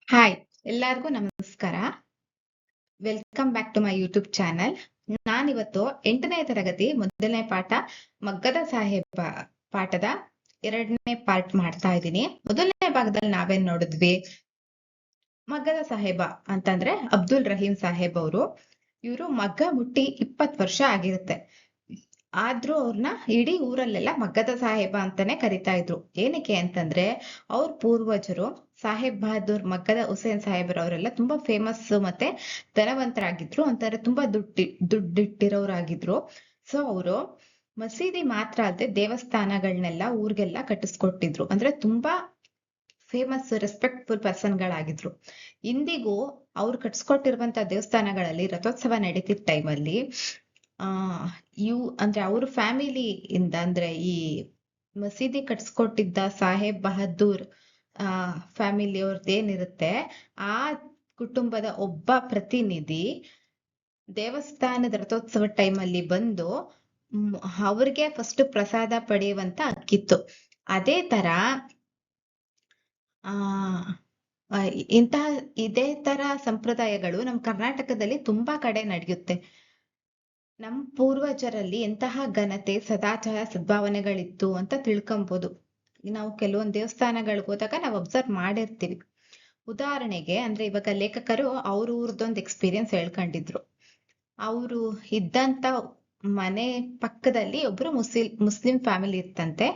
Hi ಎಲ್ಲರಿಗೂ ನಮಸ್ಕಾರ. Welcome back to my YouTube channel. ನಾನಿವತ್ತು 8ನೇ ತರಗತಿ ಮೊದಲನೇ ಪಾಠ ಮಗ್ಗದ ಸಾಹೇಬ ಪಾಠದ 2ನೇ ಪಾರ್ಟ್ ಮಾಡ್ತಾ ಇದ್ದೀನಿ. ಮೊದಲನೇ ಭಾಗದಲ್ಲಿ ನಾವೇನ್ ನೋಡಿದ್ವಿ? ಮಗ್ಗದ ಸಾಹೇಬ ಅಂತಂದ್ರೆ ಅಬ್ದುಲ್ ರಹೀಂ ಸಾಹೇಬ್ ಅವರು. ಇವರು ಮಗ್ಗ ಮುಟ್ಟಿ 20 ವರ್ಷ ಆಗಿರುತ್ತೆ. ಆದ್ರೂ ಅವ್ರನ್ನ ಇಡೀ ಊರಲ್ಲೆಲ್ಲ ಮಗ್ಗದ ಸಾಹೇಬ ಅಂತಾನೆ ಕರಿತಾ ಇದ್ರು. ಏನಕ್ಕೆ ಅಂತಂದ್ರೆ ಅವ್ರ ಪೂರ್ವಜರು ಸಾಹೇಬ್ ಬಹದ್ದೂರ್ ಮಗ್ಗದ ಹುಸೇನ್ ಸಾಹೇಬ್ರವರೆಲ್ಲ ತುಂಬಾ ಫೇಮಸ್ ಮತ್ತೆ ಧನವಂತರಾಗಿದ್ರು ಅಂತಾರೆ, ತುಂಬಾ ದುಡ್ಡಿಟ್ಟಿರೋರಾಗಿದ್ರು. ಸೊ ಅವರು ಮಸೀದಿ ಮಾತ್ರ ಅಲ್ಲದೆ ದೇವಸ್ಥಾನಗಳನ್ನೆಲ್ಲ ಊರ್ಗೆಲ್ಲ ಕಟ್ಟಿಸ್ಕೊಟ್ಟಿದ್ರು. ಅಂದ್ರೆ ತುಂಬಾ ಫೇಮಸ್ ರೆಸ್ಪೆಕ್ಟ್ಫುಲ್ ಪರ್ಸನ್ಗಳಾಗಿದ್ರು. ಇಂದಿಗೂ ಅವ್ರು ಕಟ್ಸ್ಕೊಟ್ಟಿರುವಂತ ದೇವಸ್ಥಾನಗಳಲ್ಲಿ ರಥೋತ್ಸವ ನಡೀತಿದ್ದ ಟೈಮಲ್ಲಿ ಅಂದ್ರೆ ಅವ್ರ ಫ್ಯಾಮಿಲಿ ಇಂದ ಅಂದ್ರೆ ಈ ಮಸೀದಿ ಕಟ್ಸ್ಕೊಟ್ಟಿದ್ದ ಸಾಹೇಬ್ ಬಹದ್ದೂರ್ ಫ್ಯಾಮಿಲಿ ಅವ್ರದ್ದು ಏನಿರುತ್ತೆ, ಆ ಕುಟುಂಬದ ಒಬ್ಬ ಪ್ರತಿನಿಧಿ ದೇವಸ್ಥಾನದ ರಥೋತ್ಸವ ಟೈಮಲ್ಲಿ ಬಂದು ಅವ್ರಿಗೆ ಫಸ್ಟ್ ಪ್ರಸಾದ ಪಡೆಯುವಂತ ಅಕ್ಕಿತ್ತು. ಅದೇ ತರ ಇದೇ ತರ ಸಂಪ್ರದಾಯಗಳು ನಮ್ಮ ಕರ್ನಾಟಕದಲ್ಲಿ ತುಂಬಾ ಕಡೆ ನಡೆಯುತ್ತೆ. ನಮ್ಮ ಪೂರ್ವಜರಲ್ಲಿ ಎಂತಹ ಘನತೆ, ಸದಾಚಾರ, ಸದ್ಭಾವನೆಗಳಿತ್ತು ಅಂತ ತಿಳ್ಕೊಂಬೋದು. ನಾವು ಕೆಲವೊಂದು ದೇವಸ್ಥಾನಗಳಿಗೆ ಹೋದಾಗ ನಾವು ಅಬ್ಸರ್ವ್ ಮಾಡಿರ್ತೀವಿ. ಉದಾಹರಣೆಗೆ ಅಂದ್ರೆ ಇವಾಗ ಲೇಖಕರು ಅವ್ರ ಊರ್ದೊಂದು ಎಕ್ಸ್ಪೀರಿಯನ್ಸ್ ಹೇಳ್ಕೊಂಡಿದ್ರು. ಅವರು ಇದ್ದಂತ ಮನೆ ಪಕ್ಕದಲ್ಲಿ ಒಬ್ರು ಮುಸ್ಲಿಂ ಫ್ಯಾಮಿಲಿ ಇತ್ತಂತೆ.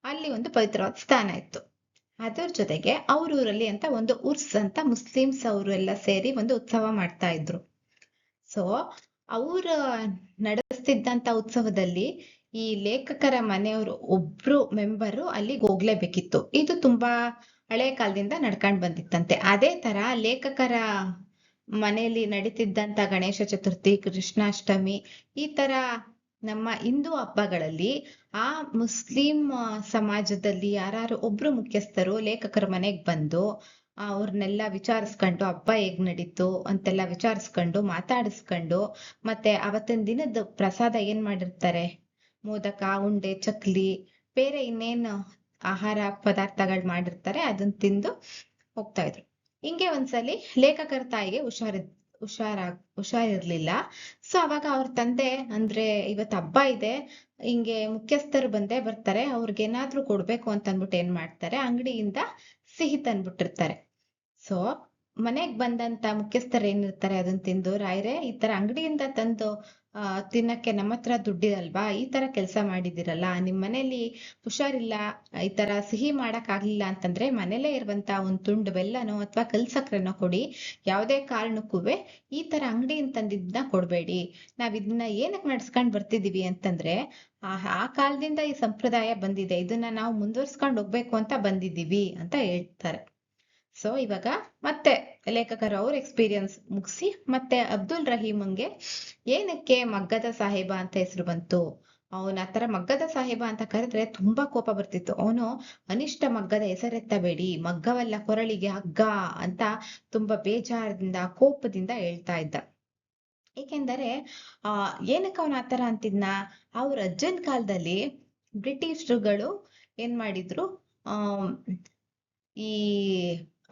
ಅಲ್ಲಿ ಒಂದು ಪವಿತ್ರವಾದ ಸ್ಥಾನ ಇತ್ತು. ಅದರ ಜೊತೆಗೆ ಅವ್ರ ಊರಲ್ಲಿ ಅಂತ ಒಂದು ಉರ್ಸ್ ಅಂತ ಮುಸ್ಲಿಮ್ಸ್ ಅವರೆಲ್ಲ ಸೇರಿ ಒಂದು ಉತ್ಸವ ಮಾಡ್ತಾ ಇದ್ರು. ಸೊ ಅವ್ರ ನಡೆಸ್ತಿದ್ದಂತ ಉತ್ಸವದಲ್ಲಿ ಈ ಲೇಖಕರ ಮನೆಯವರು ಒಬ್ರು ಮೆಂಬರು ಅಲ್ಲಿಗೆ ಹೋಗ್ಲೇಬೇಕಿತ್ತು. ಇದು ತುಂಬಾ ಹಳೆ ಕಾಲದಿಂದ ನಡ್ಕೊಂಡ್ ಬಂದಿತ್ತಂತೆ. ಅದೇ ತರ ಲೇಖಕರ ಮನೆಯಲ್ಲಿ ನಡೀತಿದ್ದಂತ ಗಣೇಶ ಚತುರ್ಥಿ, ಕೃಷ್ಣಾಷ್ಟಮಿ, ಈ ತರ ನಮ್ಮ ಹಿಂದೂ ಹಬ್ಬಗಳಲ್ಲಿ ಆ ಮುಸ್ಲಿಂ ಸಮಾಜದಲ್ಲಿ ಯಾರು ಒಬ್ರು ಮುಖ್ಯಸ್ಥರು ಲೇಖಕರ ಮನೆಗ್ ಬಂದು ಅವ್ರನ್ನೆಲ್ಲ ವಿಚಾರಿಸ್ಕೊಂಡು ಹಬ್ಬ ಹೇಗ್ ನಡೀತು ಅಂತೆಲ್ಲ ವಿಚಾರಿಸ್ಕೊಂಡು ಮಾತಾಡಿಸ್ಕೊಂಡು, ಮತ್ತೆ ಅವತ್ತಿನ ದಿನದ ಪ್ರಸಾದ ಏನ್ ಮಾಡಿರ್ತಾರೆ, ಮೋದಕ, ಉಂಡೆ, ಚಕ್ಲಿ, ಬೇರೆ ಇನ್ನೇನು ಆಹಾರ ಪದಾರ್ಥಗಳು ಮಾಡಿರ್ತಾರೆ ಅದನ್ನ ತಿಂದು ಹೋಗ್ತಾ ಇದ್ರು. ಹಿಂಗೆ ಒಂದ್ಸಲಿ ಲೇಖಕರ ತಾಯಿಗೆ ಹುಷಾರಿರ್ಲಿಲ್ಲ. ಸೊ ಅವಾಗ ಅವ್ರ ತಂದೆ ಅಂದ್ರೆ ಇವತ್ ಹಬ್ಬ ಇದೆ, ಹಿಂಗೆ ಮುಖ್ಯಸ್ಥರು ಬಂದೇ ಬರ್ತಾರೆ, ಅವ್ರಿಗೇನಾದ್ರೂ ಕೊಡ್ಬೇಕು ಅಂತ ಅಂದ್ಬಿಟ್ಟು ಏನ್ ಮಾಡ್ತಾರೆ, ಅಂಗಡಿಯಿಂದ ಸಿಹಿ ತಂದ್ಬಿಟ್ಟಿರ್ತಾರೆ. ಸೊ ಮನೆಗ್ ಬಂದಂತ ಮುಖ್ಯಸ್ಥರು ಏನಿರ್ತಾರೆ ಅದನ್ನ ತಿಂದು, ರಾಯ್ರೆ ಈ ತರ ಅಂಗಡಿಯಿಂದ ತಂದು ತಿನ್ನಕ್ಕೆ ನಮ್ಮ ಹತ್ರ ದುಡ್ಡಿರಲ್ವಾ, ಈ ತರ ಕೆಲಸ ಮಾಡಿದಿರಲ್ಲ, ನಿಮ್ ಮನೇಲಿ ಹುಷಾರಿಲ್ಲ, ಈ ತರ ಸಿಹಿ ಮಾಡಕ್ ಆಗ್ಲಿಲ್ಲ ಅಂತಂದ್ರೆ ಮನೇಲೇ ಇರುವಂತ ಒಂದ್ ತುಂಡು ಬೆಲ್ಲನೋ ಅಥವಾ ಕಲ್ ಸಕ್ರೆನೋ ಕೊಡಿ, ಯಾವ್ದೇ ಕಾರಣಕ್ಕೂ ಈ ತರ ಅಂಗಡಿಯಿಂದ ತಂದಿದ್ನ ಕೊಡ್ಬೇಡಿ, ನಾವ್ ಇದನ್ನ ಏನಕ್ ನಡ್ಸ್ಕೊಂಡ್ ಬರ್ತಿದೀವಿ ಅಂತಂದ್ರೆ ಆ ಕಾಲದಿಂದ ಈ ಸಂಪ್ರದಾಯ ಬಂದಿದೆ, ಇದನ್ನ ನಾವು ಮುಂದುವರ್ಸ್ಕೊಂಡ್ ಹೋಗ್ಬೇಕು ಅಂತ ಬಂದಿದೀವಿ ಅಂತ ಹೇಳ್ತಾರೆ. ಸೊ ಇವಾಗ ಮತ್ತೆ ಲೇಖಕರು ಅವ್ರ ಎಕ್ಸ್ಪೀರಿಯನ್ಸ್ ಮುಗಿಸಿ ಮತ್ತೆ ಅಬ್ದುಲ್ ರಹೀಮ್ಗೆ ಏನಕ್ಕೆ ಮಗ್ಗದ ಸಾಹೇಬ ಅಂತ ಹೆಸರು ಬಂತು, ಅವನ ಆತರ ಮಗ್ಗದ ಸಾಹೇಬ ಅಂತ ಕರೆದ್ರೆ ತುಂಬಾ ಕೋಪ ಬರ್ತಿತ್ತು. ಅವನು ಅನಿಷ್ಟ ಮಗ್ಗದ ಹೆಸರೆತ್ತಬೇಡಿ, ಮಗ್ಗವಲ್ಲ ಕೊರಳಿಗೆ ಹಗ್ಗ ಅಂತ ತುಂಬಾ ಬೇಜಾರದಿಂದ ಕೋಪದಿಂದ ಹೇಳ್ತಾ ಇದ್ದ. ಏಕೆಂದರೆ ಏನಕ್ಕೆ ಅವನ ಆತರ ಅಂತಿದ್ನ, ಅವ್ರ ಅಜ್ಜನ್ ಕಾಲದಲ್ಲಿ ಬ್ರಿಟಿಷರುಗಳು ಏನ್ ಮಾಡಿದ್ರು, ಈ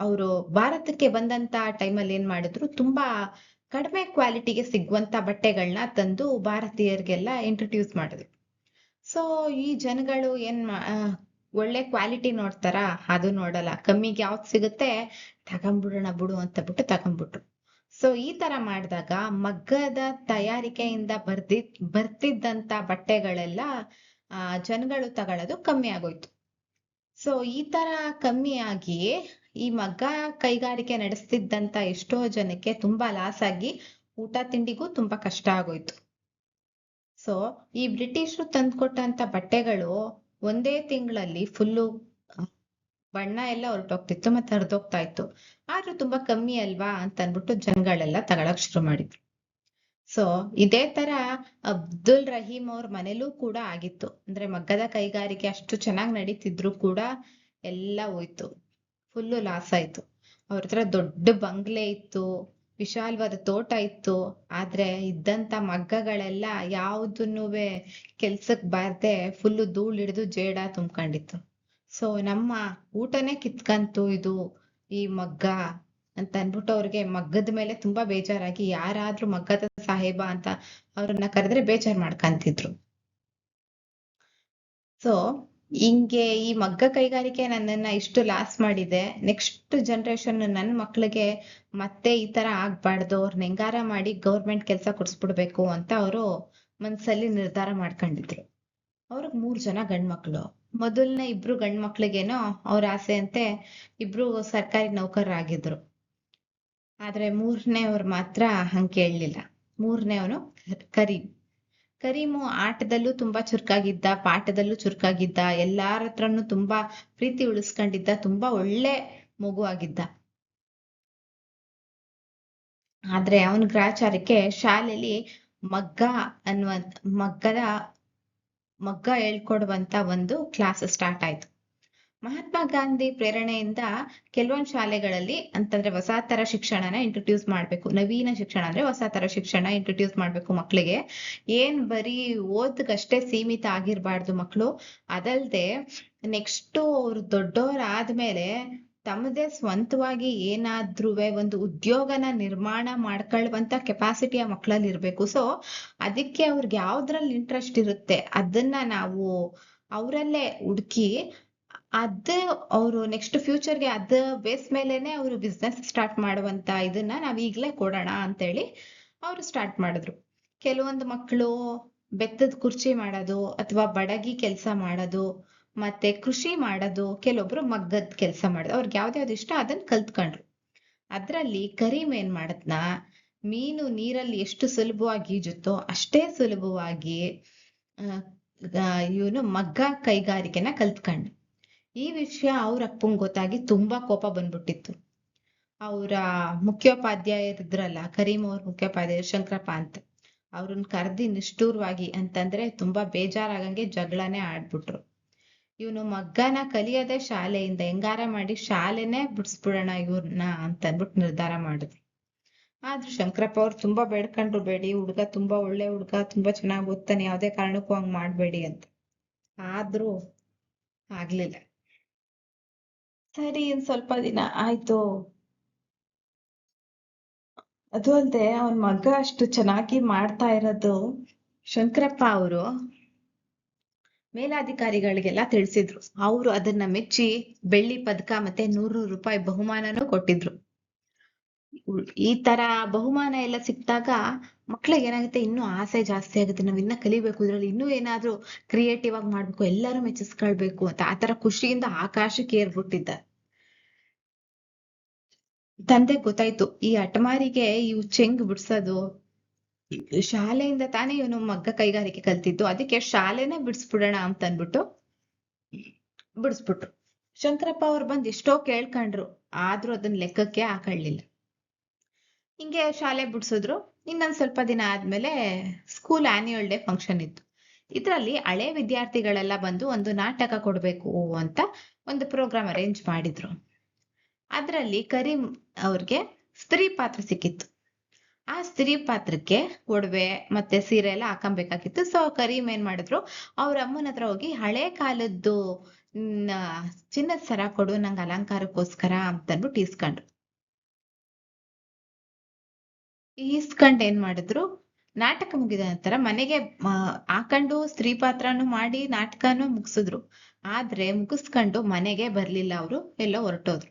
ಅವರು ಭಾರತಕ್ಕೆ ಬಂದಂತ ಟೈಮಲ್ಲಿ ಏನ್ ಮಾಡಿದ್ರು, ತುಂಬಾ ಕಡಿಮೆ ಕ್ವಾಲಿಟಿಗೆ ಸಿಗುವಂತ ಬಟ್ಟೆಗಳನ್ನ ತಂದು ಭಾರತೀಯರಿಗೆಲ್ಲ ಇಂಟ್ರೊಡ್ಯೂಸ್ ಮಾಡಿದ್ರು. ಸೊ ಈ ಜನಗಳು ಒಳ್ಳೆ ಕ್ವಾಲಿಟಿ ನೋಡ್ತಾರ, ಅದು ನೋಡಲ್ಲ, ಕಮ್ಮಿಗೆ ಯಾವ್ದು ಸಿಗುತ್ತೆ ತಗೊಂಡ್ಬಿಡೋಣ ಬಿಡು ಅಂತ ಬಿಟ್ಟು ತಗೊಂಡ್ಬಿಟ್ರು. ಸೊ ಈ ತರ ಮಾಡಿದಾಗ ಮಗ್ಗದ ತಯಾರಿಕೆಯಿಂದ ಬರ್ತಿದ್ದಂತ ಬಟ್ಟೆಗಳೆಲ್ಲ ಜನಗಳು ತಗೊಳ್ಳೋದು ಕಮ್ಮಿ ಆಗೋಯ್ತು. ಸೊ ಈ ತರ ಕಮ್ಮಿ ಆಗಿ ಈ ಮಗ್ಗ ಕೈಗಾರಿಕೆ ನಡೆಸ್ತಿದ್ದಂತ ಎಷ್ಟೋ ಜನಕ್ಕೆ ತುಂಬಾ ಲಾಸ್ ಆಗಿ ಊಟ ತಿಂಡಿಗೂ ತುಂಬಾ ಕಷ್ಟ ಆಗೋಯ್ತು. ಸೊ ಈ ಬ್ರಿಟಿಷರು ತಂದ್ಕೊಟ್ಟಂತ ಬಟ್ಟೆಗಳು ಒಂದೇ ತಿಂಗಳಲ್ಲಿ ಫುಲ್ಲು ಬಣ್ಣ ಎಲ್ಲ ಹೊರಟೋಗ್ತಿತ್ತು ಮತ್ತೆ ಹರಿದೋಗ್ತಾ ಇತ್ತು. ಆದ್ರೂ ತುಂಬಾ ಕಮ್ಮಿ ಅಲ್ವಾ ಅಂತ ಅನ್ಬಿಟ್ಟು ಜನಗಳೆಲ್ಲ ತಗೊಳಕ್ ಶುರು ಮಾಡಿದ್ರು. ಸೊ ಇದೇ ತರ ಅಬ್ದುಲ್ ರಹೀಂ ಅವ್ರ ಮನೇಲೂ ಕೂಡ ಆಗಿತ್ತು. ಅಂದ್ರೆ ಮಗ್ಗದ ಕೈಗಾರಿಕೆ ಅಷ್ಟು ಚೆನ್ನಾಗಿ ನಡೀತಿದ್ರು ಕೂಡ ಎಲ್ಲ ಹೋಯ್ತು, ಫುಲ್ಲು ಲಾಸ್ ಆಯ್ತು. ಅವ್ರ ಹತ್ರ ದೊಡ್ಡ ಬಂಗ್ಲೆ ಇತ್ತು, ವಿಶಾಲವಾದ ತೋಟ ಇತ್ತು, ಆದ್ರೆ ಇದ್ದಂತ ಮಗ್ಗಗಳೆಲ್ಲ ಯಾವ್ದನ್ನೂ ಕೆಲ್ಸಕ್ ಬಾರ್ದೆ ಫುಲ್ಲು ಧೂಳ್ ಹಿಡಿದು ಜೇಡ ತುಂಬ್ಕೊಂಡಿತ್ತು. ಸೊ ನಮ್ಮ ಊಟನೇ ಕಿತ್ಕಂತು ಇದು ಈ ಮಗ್ಗ ಅಂತ ಅನ್ಬಿಟ್ಟು ಅವ್ರಿಗೆ ಮಗ್ಗದ ಮೇಲೆ ತುಂಬಾ ಬೇಜಾರಾಗಿ ಯಾರಾದ್ರೂ ಮಗ್ಗದ ಸಾಹೇಬ ಅಂತ ಅವ್ರನ್ನ ಕರೆದ್ರೆ ಬೇಜಾರ್ ಮಾಡ್ಕಂತಿದ್ರು. ಸೊ ಹಿಂಗೆ ಈ ಮಗ್ಗ ಕೈಗಾರಿಕೆ ನನ್ನನ್ನ ಇಷ್ಟು ಲಾಸ್ ಮಾಡಿದೆ, ನೆಕ್ಸ್ಟ್ ಜನರೇಷನ್ ನನ್ ಮಕ್ಳಿಗೆ ಮತ್ತೆ ಈ ತರ ಆಗ್ಬಾರ್ದು, ಅವ್ರನ್ನ ಹೆಂಗಾರ ಮಾಡಿ ಗೌರ್ಮೆಂಟ್ ಕೆಲ್ಸ ಕೊಡ್ಸ್ಬಿಡ್ಬೇಕು ಅಂತ ಅವರು ಮನ್ಸಲ್ಲಿ ನಿರ್ಧಾರ ಮಾಡ್ಕೊಂಡಿದ್ರು. ಅವ್ರಿಗೆ 3 ಜನ ಗಂಡ್ಮಕ್ಳು. ಮೊದಲ್ನೇ 2 ಗಂಡ್ಮಕ್ಳಿಗೇನೋ ಅವ್ರ ಆಸೆಯಂತೆ ಇಬ್ರು ಸರ್ಕಾರಿ ನೌಕರರಾಗಿದ್ರು. ಆದ್ರೆ 3ನೇವ್ರು ಮಾತ್ರ ಹಂಗ್ ಕೇಳಲಿಲ್ಲ. 3ನೇವನು ಕರೀಂ. ಕರೀಮು ಆಟದಲ್ಲೂ ತುಂಬಾ ಚುರುಕಾಗಿದ್ದ, ಪಾಠದಲ್ಲೂ ಚುರುಕಾಗಿದ್ದ, ಎಲ್ಲಾರ ಹತ್ರನು ತುಂಬಾ ಪ್ರೀತಿ ಉಳಿಸ್ಕೊಂಡಿದ್ದ, ತುಂಬಾ ಒಳ್ಳೆ ಮಗು ಆಗಿದ್ದ. ಆದ್ರೆ ಅವನ ಗ್ರಾಚಾರಕ್ಕೆ ಶಾಲೆಯಲ್ಲಿ ಮಗ್ಗ ಅನ್ನುವಂತ ಮಗ್ಗ ಹೇಳ್ಕೊಡುವಂತ ಒಂದು ಕ್ಲಾಸ್ ಸ್ಟಾರ್ಟ್ ಆಯ್ತು. ಮಹಾತ್ಮ ಗಾಂಧಿ ಪ್ರೇರಣೆಯಿಂದ ಕೆಲವೊಂದು ಶಾಲೆಗಳಲ್ಲಿ ಅಂತಂದ್ರೆ ಹೊಸ ತರ ಶಿಕ್ಷಣನ ಇಂಟ್ರೊಡ್ಯೂಸ್ ಮಾಡ್ಬೇಕು. ನವೀನ ಶಿಕ್ಷಣ ಅಂದ್ರೆ ಹೊಸ ತರ ಶಿಕ್ಷಣ ಇಂಟ್ರೊಡ್ಯೂಸ್ ಮಾಡ್ಬೇಕು ಮಕ್ಳಿಗೆ. ಏನ್ ಬರೀ ಓದ್ಗಷ್ಟೇ ಸೀಮಿತ ಆಗಿರ್ಬಾರ್ದು ಮಕ್ಳು. ಅದಲ್ದೆ ನೆಕ್ಸ್ಟ್ ಅವ್ರು ದೊಡ್ಡೋರಾದ್ಮೇಲೆ ತಮ್ಮದೇ ಸ್ವಂತವಾಗಿ ಏನಾದ್ರುವೆ ಒಂದು ಉದ್ಯೋಗನ ನಿರ್ಮಾಣ ಮಾಡ್ಕೊಳ್ಳುವಂತ ಕೆಪಾಸಿಟಿಯ ಮಕ್ಳಲ್ಲಿ ಇರ್ಬೇಕು. ಸೊ ಅದಕ್ಕೆ ಅವ್ರಿಗೆ ಯಾವ್ದ್ರಲ್ಲಿ ಇಂಟ್ರೆಸ್ಟ್ ಇರುತ್ತೆ ಅದನ್ನ ನಾವು ಅವರಲ್ಲೇ ಹುಡುಕಿ ಅದೇ ಅವರು ನೆಕ್ಸ್ಟ್ ಫ್ಯೂಚರ್ಗೆ ಅದ ಬೇಸ್ ಮೇಲೆನೆ ಅವರು ಬಿಸ್ನೆಸ್ ಸ್ಟಾರ್ಟ್ ಮಾಡುವಂತ ಇದನ್ನ ನಾವ್ ಈಗ್ಲೇ ಕೊಡೋಣ ಅಂತೇಳಿ ಅವರು ಸ್ಟಾರ್ಟ್ ಮಾಡಿದ್ರು. ಕೆಲವೊಂದು ಮಕ್ಕಳು ಬೆತ್ತದ ಕುರ್ಚಿ ಮಾಡೋದು ಅಥವಾ ಬಡಗಿ ಕೆಲಸ ಮಾಡೋದು ಮತ್ತೆ ಕೃಷಿ ಮಾಡೋದು, ಕೆಲವೊಬ್ರು ಮಗ್ಗದ ಕೆಲಸ ಮಾಡೋದು, ಅವ್ರಿಗೆ ಯಾವ್ದ್ಯಾವ್ದು ಇಷ್ಟ ಅದನ್ನ ಕಲ್ತ್ಕೊಂಡ್ರು. ಅದ್ರಲ್ಲಿ ಕರೀಂ ಏನ್ ಮಾಡದ್ನ, ಮೀನು ನೀರಲ್ಲಿ ಎಷ್ಟು ಸುಲಭವಾಗಿ ಈಜುತ್ತೋ ಅಷ್ಟೇ ಸುಲಭವಾಗಿ ಇವನು ಮಗ್ಗ ಕೈಗಾರಿಕೆನ ಕಲ್ತ್ಕೊಂಡ್. ಈ ವಿಷಯ ಅವ್ರ ಅಪ್ಪಂಗ್ ಗೊತ್ತಾಗಿ ತುಂಬಾ ಕೋಪ ಬಂದ್ಬಿಟ್ಟಿತ್ತು. ಅವರ ಮುಖ್ಯೋಪಾಧ್ಯಾಯರಿದ್ರಲ್ಲ, ಕರೀಂ ಅವ್ರ ಮುಖ್ಯೋಪಾಧ್ಯಾಯರು ಶಂಕರಪ್ಪ ಅಂತ, ಅವ್ರನ್ನ ಕರ್ದಿ ನಿಷ್ಠೂರವಾಗಿ ಅಂತಂದ್ರೆ ತುಂಬಾ ಬೇಜಾರಾಗಂಗೆ ಜಗಳನೇ ಆಡ್ಬಿಟ್ರು. ಇವನು ಮಗ್ಗನ ಕಲಿಯದೆ ಶಾಲೆಯಿಂದ ಹೆಂಗಾರ ಮಾಡಿ ಶಾಲೆನೇ ಬಿಡಿಸ್ಬಿಡೋಣ ಇವ್ರನ್ನ ಅಂತ ಅಂದ್ಬಿಟ್ಟು ನಿರ್ಧಾರ ಮಾಡಿದ್ರು. ಆದ್ರೂ ಶಂಕರಪ್ಪ ಅವ್ರು ತುಂಬಾ ಬೇಡ್ಕೊಂಡ್ರು, ಬೇಡಿ ಹುಡ್ಗ ತುಂಬಾ ಒಳ್ಳೆ ಹುಡ್ಗ, ತುಂಬಾ ಚೆನ್ನಾಗ್ ಓದ್ತಾನೆ, ಯಾವ್ದೇ ಕಾರಣಕ್ಕೂ ಹಂಗ್ ಮಾಡ್ಬೇಡಿ ಅಂತ. ಆದ್ರೂ ಆಗ್ಲಿಲ್ಲ. ಸರಿ ಇನ್ ಸ್ವಲ್ಪ ದಿನ ಆಯ್ತು. ಅದು ಅಲ್ದೆ ಅವನ್ ಮಗ ಅಷ್ಟು ಚೆನ್ನಾಗಿ ಮಾಡ್ತಾ ಇರೋದು ಶಂಕರಪ್ಪ ಅವರು ಮೇಲಾಧಿಕಾರಿಗಳಿಗೆಲ್ಲ ತಿಳಿಸಿದ್ರು. ಅವರು ಅದನ್ನ ಮೆಚ್ಚಿ ಬೆಳ್ಳಿ ಪದಕ ಮತ್ತೆ 100 ರೂಪಾಯಿ ಬಹುಮಾನನೂ ಕೊಟ್ಟಿದ್ರು. ಈ ತರ ಬಹುಮಾನ ಎಲ್ಲ ಸಿಕ್ತಾಗ ಮಕ್ಳಿಗೆ ಏನಾಗುತ್ತೆ, ಇನ್ನೂ ಆಸೆ ಜಾಸ್ತಿ ಆಗುತ್ತೆ, ನಾವ್ ಇನ್ನ ಕಲಿಬೇಕು, ಇದ್ರಲ್ಲಿ ಇನ್ನೂ ಏನಾದ್ರೂ ಕ್ರಿಯೇಟಿವ್ ಆಗಿ ಮಾಡ್ಬೇಕು, ಎಲ್ಲರೂ ಮೆಚ್ಚಿಸ್ಕೊಳ್ಬೇಕು ಅಂತ ಆತರ ಖುಷಿಯಿಂದ ಆಕಾಶಕ್ಕೆ ಏರ್ಬಿಟ್ಟಿದ್ದ. ತಂದೆ ಗೊತ್ತಾಯ್ತು ಈ ಹಠಮಾರಿಗೆ ಈ ಚೆಂಗ್ ಬಿಡ್ಸೋದು, ಶಾಲೆಯಿಂದ ತಾನೇ ಇವನು ಮಗ್ಗ ಕೈಗಾರಿಕೆ ಕಲ್ತಿದ್ದು, ಅದಕ್ಕೆ ಶಾಲೆನೇ ಬಿಡಿಸ್ಬಿಡೋಣ ಅಂತ ಅನ್ಬಿಟ್ಟು ಬಿಡಿಸ್ಬಿಟ್ರು. ಶಂಕರಪ್ಪ ಅವ್ರು ಬಂದ್ ಎಷ್ಟೋ ಕೇಳ್ಕೊಂಡ್ರು, ಆದ್ರೂ ಅದನ್ನ ಲೆಕ್ಕಕ್ಕೆ ಹಾಕೊಳ್ಳಿಲ್ಲ. ಹಿಂಗೆ ಶಾಲೆ ಬಿಡ್ಸಿದ್ರು. ಇನ್ನೊಂದ್ ಸ್ವಲ್ಪ ದಿನ ಆದ್ಮೇಲೆ ಸ್ಕೂಲ್ ಆನ್ಯುವಲ್ ಡೇ ಫಂಕ್ಷನ್ ಇತ್ತು. ಇದ್ರಲ್ಲಿ ಹಳೆ ವಿದ್ಯಾರ್ಥಿಗಳೆಲ್ಲ ಬಂದು ಒಂದು ನಾಟಕ ಕೊಡ್ಬೇಕು ಅಂತ ಒಂದು ಪ್ರೋಗ್ರಾಮ್ ಅರೇಂಜ್ ಮಾಡಿದ್ರು. ಅದ್ರಲ್ಲಿ ಕರೀಂ ಅವ್ರಿಗೆ ಸ್ತ್ರೀ ಪಾತ್ರ ಸಿಕ್ಕಿತ್ತು. ಆ ಸ್ತ್ರೀ ಪಾತ್ರಕ್ಕೆ ಒಡವೆ ಮತ್ತೆ ಸೀರೆ ಎಲ್ಲ ಹಾಕೊಂಬೇಕಾಗಿತ್ತು. ಸೊ ಕರೀಂ ಏನ್ ಮಾಡಿದ್ರು, ಅವ್ರ ಅಮ್ಮನ ಹತ್ರ ಹೋಗಿ ಹಳೆ ಕಾಲದ್ದು ಚಿನ್ನದ ಸರ ಕೊಡು ನಂಗೆ ಅಲಂಕಾರಕ್ಕೋಸ್ಕರ ಅಂತ ಅಂದ್ಬಿಟ್ಟು ಇಸ್ಕೊಂಡ್ರು. ಏನ್ ಮಾಡಿದ್ರು, ನಾಟಕ ಮುಗಿದ ನಂತರ ಮನೆಗೆ ಹಾಕೊಂಡು ಸ್ತ್ರೀ ಪಾತ್ರನು ಮಾಡಿ ನಾಟಕನೂ ಮುಗಿಸಿದ್ರು. ಆದ್ರೆ ಮುಗಿಸ್ಕೊಂಡು ಮನೆಗೆ ಬರ್ಲಿಲ್ಲ, ಅವರು ಎಲ್ಲೋ ಹೊರಟೋದ್ರು.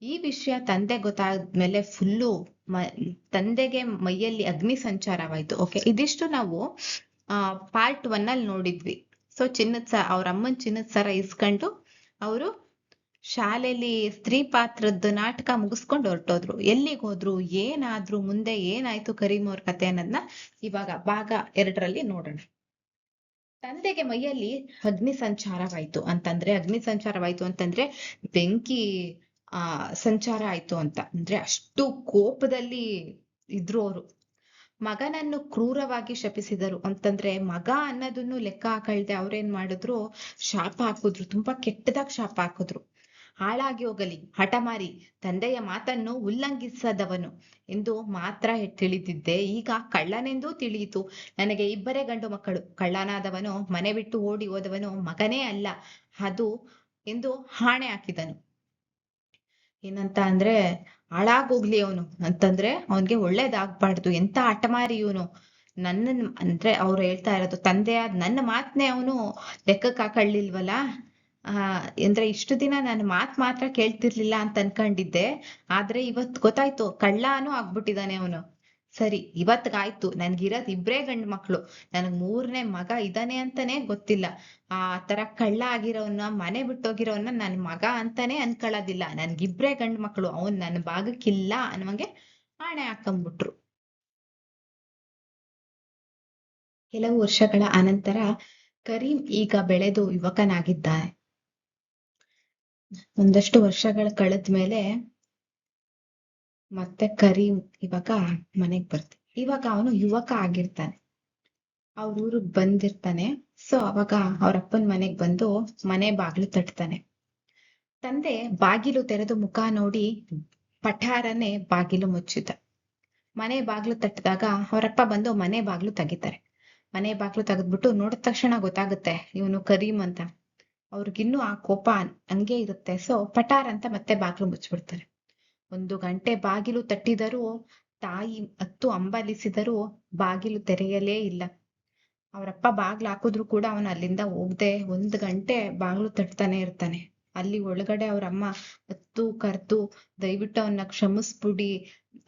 ಈ ವಿಷಯ ತಂದೆ ಗೊತ್ತಾದ್ಮೇಲೆ ಫುಲ್ಲು ತಂದೆಗೆ ಮೈಯಲ್ಲಿ ಅಗ್ನಿ ಸಂಚಾರವಾಯ್ತು. ಓಕೆ, ಇದಿಷ್ಟು ನಾವು ಪಾರ್ಟ್ 1 ಅಲ್ಲಿ ನೋಡಿದ್ವಿ. ಸೊ ಅವ್ರ ಅಮ್ಮನ್ ಚಿನ್ನದ ಸರ ಇಸ್ಕೊಂಡು ಅವರು ಶಾಲೆಯಲ್ಲಿ ಸ್ತ್ರೀ ಪಾತ್ರದ ನಾಟಕ ಮುಗಿಸ್ಕೊಂಡು ಹೊರಟೋದ್ರು. ಎಲ್ಲಿಗೆ ಹೋದ್ರು, ಏನಾದ್ರು, ಮುಂದೆ ಏನಾಯ್ತು ಕರೀಂ ಅವ್ರ ಕತೆ ಅನ್ನೋದನ್ನ ಇವಾಗ ಭಾಗ 2ರಲ್ಲಿ ನೋಡೋಣ. ತಂದೆಗೆ ಮೈಯಲ್ಲಿ ಅಗ್ನಿ ಸಂಚಾರವಾಯ್ತು ಅಂತಂದ್ರೆ ಬೆಂಕಿ ಸಂಚಾರ ಆಯ್ತು ಅಂತ ಅಂದ್ರೆ ಅಷ್ಟು ಕೋಪದಲ್ಲಿ ಇದ್ರು ಅವರು. ಮಗನನ್ನು ಕ್ರೂರವಾಗಿ ಶಪಿಸಿದರು ಅಂತಂದ್ರೆ ಮಗ ಅನ್ನೋದನ್ನು ಲೆಕ್ಕ ಹಾಕಳ್ದೆ ಅವ್ರೇನ್ ಮಾಡಿದ್ರು, ಶಾಪ ಹಾಕಿದ್ರು, ತುಂಬಾ ಕೆಟ್ಟದಾಗ ಶಾಪ ಹಾಕಿದ್ರು. ಹಾಳಾಗಿ ಹೋಗಲಿ ಹಠಮಾರಿ, ತಂದೆಯ ಮಾತನ್ನು ಉಲ್ಲಂಘಿಸದವನು ಎಂದು ಮಾತ್ರ ತಿಳಿದಿದ್ದೆ, ಈಗ ಕಳ್ಳನೆಂದೂ ತಿಳಿಯಿತು. ನನಗೆ 2 ಗಂಡು ಮಕ್ಕಳು, ಕಳ್ಳನಾದವನು ಮನೆ ಬಿಟ್ಟು ಓಡಿ ಹೋದವನು ಮಗನೇ ಅಲ್ಲ ಅದು ಎಂದು ಆಣೆ ಹಾಕಿದನು. ಏನಂತ ಅಂದ್ರೆ ಹಾಳಾಗೋಗ್ಲಿ ಅವನು ಅಂತಂದ್ರೆ ಅವನ್ಗೆ ಒಳ್ಳೇದಾಗ್ಬಾರ್ದು, ಎಂತ ಹಠಮಾರಿ ಇವನು. ನನ್ನನ್ ಅಂದ್ರೆ ಅವ್ರು ಹೇಳ್ತಾ ಇರೋದು, ತಂದೆಯಾದ ನನ್ನ ಮಾತ್ನೇ ಅವನು ಲೆಕ್ಕಕ್ಕೆ ಹಾಕೊಳ್ಳಿಲ್ವಲ್ಲ. ಅಂದ್ರೆ ಇಷ್ಟು ದಿನ ನನ್ನ ಮಾತ್ ಮಾತ್ರ ಕೇಳ್ತಿರ್ಲಿಲ್ಲ ಅಂತ ಅನ್ಕೊಂಡಿದ್ದೆ, ಆದ್ರೆ ಇವತ್ ಗೊತ್ತಾಯ್ತು ಕಳ್ಳನೂ ಆಗ್ಬಿಟ್ಟಿದಾನೆ ಅವನು. ಸರಿ, ಇವತ್ಗಾಯ್ತು, ನನ್ಗಿರೋದ್ ಇಬ್ರೇ ಗಂಡ್ ಮಕ್ಳು, ನನಗ್ ಮೂರನೇ ಮಗ ಇದಾನೆ ಅಂತಾನೆ ಗೊತ್ತಿಲ್ಲ. ಆ ತರ ಕಳ್ಳ ಆಗಿರೋನ್ನ, ಮನೆ ಬಿಟ್ಟೋಗಿರೋನ್ನ ನನ್ ಮಗ ಅಂತಾನೆ ಅನ್ಕೊಳ್ಳೋದಿಲ್ಲ. ನನ್ಗಿಬ್ರೇ ಗಂಡ್ ಮಕ್ಳು, ಅವನ್ ನನ್ ಭಾಗಕ್ಕಿಲ್ಲ ಅನ್ನುವಂಗೆ ಆಣೆ ಹಾಕೊಂಡ್ಬಿಟ್ರು. ಕೆಲವು ವರ್ಷಗಳ ಅನಂತರ ಕರೀಂ ಈಗ ಬೆಳೆದು ಯುವಕನಾಗಿದ್ದಾನೆ. ಒಂದಷ್ಟು ವರ್ಷಗಳ ಕಳೆದ್ಮೇಲೆ ಮತ್ತೆ ಕರೀಂ ಇವಾಗ ಮನೆಗ್ ಬರ್ತಾನೆ. ಇವಾಗ ಅವನು ಯುವಕ ಆಗಿರ್ತಾನೆ, ಅವ್ರ ಊರಿಗೆ ಬಂದಿರ್ತಾನೆ. ಸೊ ಅವಾಗ ಅವ್ರ ಅಪ್ಪನ ಮನೆಗ್ ಬಂದು ಮನೆ ಬಾಗ್ಲು ತಟ್ತಾನೆ. ತಂದೆ ಬಾಗಿಲು ತೆರೆದು ಮುಖ ನೋಡಿ ಪಠಾರನೆ ಬಾಗಿಲು ಮುಚ್ಚಿದ. ಮನೆ ಬಾಗ್ಲು ತಟ್ಟಿದಾಗ ಅವರಪ್ಪ ಬಂದು ಮನೆ ಬಾಗ್ಲು ತೆಗಿತಾರೆ. ಮನೆ ಬಾಗ್ಲು ತೆಗೆದ್ಬಿಟ್ಟು ನೋಡಿದ ತಕ್ಷಣ ಗೊತ್ತಾಗುತ್ತೆ ಇವನು ಕರೀಂ ಅಂತ. ಅವ್ರಿಗಿನ್ನೂ ಆ ಕೋಪ ಹಂಗೆ ಇರುತ್ತೆ. ಸೊ ಪಠಾರ್ ಅಂತ ಮತ್ತೆ ಬಾಗ್ಲು ಮುಚ್ಚಿಬಿಡ್ತಾರೆ. 1 ಗಂಟೆ ಬಾಗಿಲು ತಟ್ಟಿದರೂ, ತಾಯಿ ಹತ್ತು ಹಂಬಲಿಸಿದರೂ ಬಾಗಿಲು ತೆರೆಯಲೇ ಇಲ್ಲ. ಅವರಪ್ಪ ಬಾಗ್ಲು ಹಾಕಿದ್ರು ಕೂಡ ಅವನು ಅಲ್ಲಿಂದ ಹೋಗದೆ 1 ಗಂಟೆ ಬಾಗ್ಲು ತಟ್ತಾನೆ ಇರ್ತಾನೆ. ಅಲ್ಲಿ ಒಳಗಡೆ ಅವ್ರಮ್ಮ ಹತ್ತು ಕರ್ದು, ದಯವಿಟ್ಟು ಅವನ್ನ ಕ್ಷಮಿಸ್ಬಿಡಿ,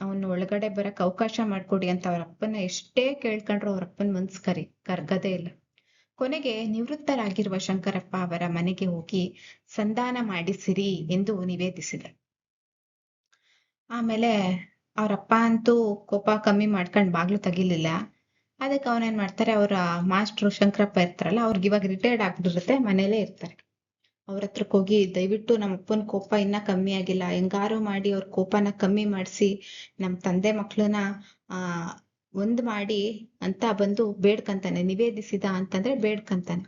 ಅವನು ಒಳಗಡೆ ಬರಕ್ ಅವಕಾಶ ಮಾಡ್ಕೊಡಿ ಅಂತ ಅವ್ರಪ್ಪನ ಎಷ್ಟೇ ಕೇಳ್ಕೊಂಡ್ರು ಅವ್ರಪ್ಪನ ಮನ್ಸ್ ಕರ್ಗದೇ ಇಲ್ಲ. ಕೊನೆಗೆ ನಿವೃತ್ತರಾಗಿರುವ ಶಂಕರಪ್ಪ ಅವರ ಮನೆಗೆ ಹೋಗಿ ಸಂಧಾನ ಮಾಡಿಸಿರಿ ಎಂದು ನಿವೇದಿಸಿದರು. ಆಮೇಲೆ ಅವ್ರಪ್ಪ ಅಂತೂ ಕೋಪ ಕಮ್ಮಿ ಮಾಡ್ಕೊಂಡ್ ಬಾಗ್ಲು ತೆಗಿಲಿಲ್ಲ. ಅದಕ್ಕೆ ಅವನೇನ್ ಮಾಡ್ತಾರೆ, ಅವ್ರ ಮಾಸ್ಟ್ರು ಶಂಕರಪ್ಪ ಇರ್ತಾರಲ್ಲ, ಅವ್ರಿಗೆ ಇವಾಗ ರಿಟೈರ್ಡ್ ಆಗ್ಬಿಟ್ಟಿರುತ್ತೆ, ಮನೇಲೇ ಇರ್ತಾರೆ. ಅವ್ರ ಹತ್ರಕ್ ಹೋಗಿ, ದಯವಿಟ್ಟು ನಮ್ಮ ಅಪ್ಪನ ಕೋಪ ಇನ್ನ ಕಮ್ಮಿ ಆಗಿಲ್ಲ, ಹೆಂಗಾರು ಮಾಡಿ ಅವ್ರ ಕೋಪನ ಕಮ್ಮಿ ಮಾಡಿಸಿ ನಮ್ ತಂದೆ ಮಕ್ಳನ್ನ ಒಂದ್ ಮಾಡಿ ಅಂತ ಬಂದು ಬೇಡ್ಕಂತಾನೆ. ನಿವೇದಿಸಿದ ಅಂತಂದ್ರೆ ಬೇಡ್ಕಂತಾನೆ.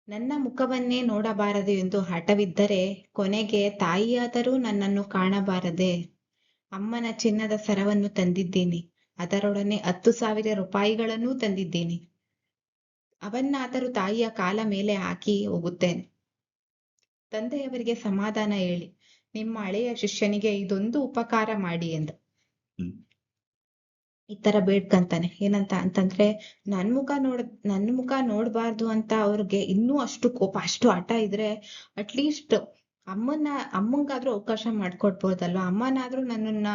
ನನ್ನ ಮುಖವನ್ನೇ ನೋಡಬಾರದು ಎಂದು ಹಠವಿದ್ದರೆ ಕೊನೆಗೆ ತಾಯಿಯಾದರೂ ನನ್ನನ್ನು ಕಾಣಬಾರದೆ. ಅಮ್ಮನ ಚಿನ್ನದ ಸರವನ್ನು ತಂದಿದ್ದೀನಿ, ಅದರೊಡನೆ 10,000 ರೂಪಾಯಿಗಳನ್ನೂ ತಂದಿದ್ದೀನಿ. ಅವನ್ನಾದರೂ ತಾಯಿಯ ಕಾಲ ಮೇಲೆ ಹಾಕಿ ಹೋಗುತ್ತೇನೆ. ತಂದೆಯವರಿಗೆ ಸಮಾಧಾನ ಹೇಳಿ, ನಿಮ್ಮ ಹಳೆಯ ಶಿಷ್ಯನಿಗೆ ಇದೊಂದು ಉಪಕಾರ ಮಾಡಿ ಎಂದು ಈ ತರ ಬೇಡ್ಕಂತಾನೆ. ಏನಂತ ಅಂತಂದ್ರೆ, ನನ್ ಮುಖ ನೋಡ್ಬಾರ್ದು ಅಂತ ಅವ್ರಿಗೆ ಇನ್ನೂ ಅಷ್ಟು ಕೋಪ, ಅಷ್ಟು ಹಠ ಇದ್ರೆ ಅಟ್ಲೀಸ್ಟ್ ಅಮ್ಮಂಗಾದ್ರೂ ಅವಕಾಶ ಮಾಡ್ಕೊಡ್ಬೋದಲ್ವಾ, ಅಮ್ಮನಾದ್ರೂ ನನ್ನನ್ನ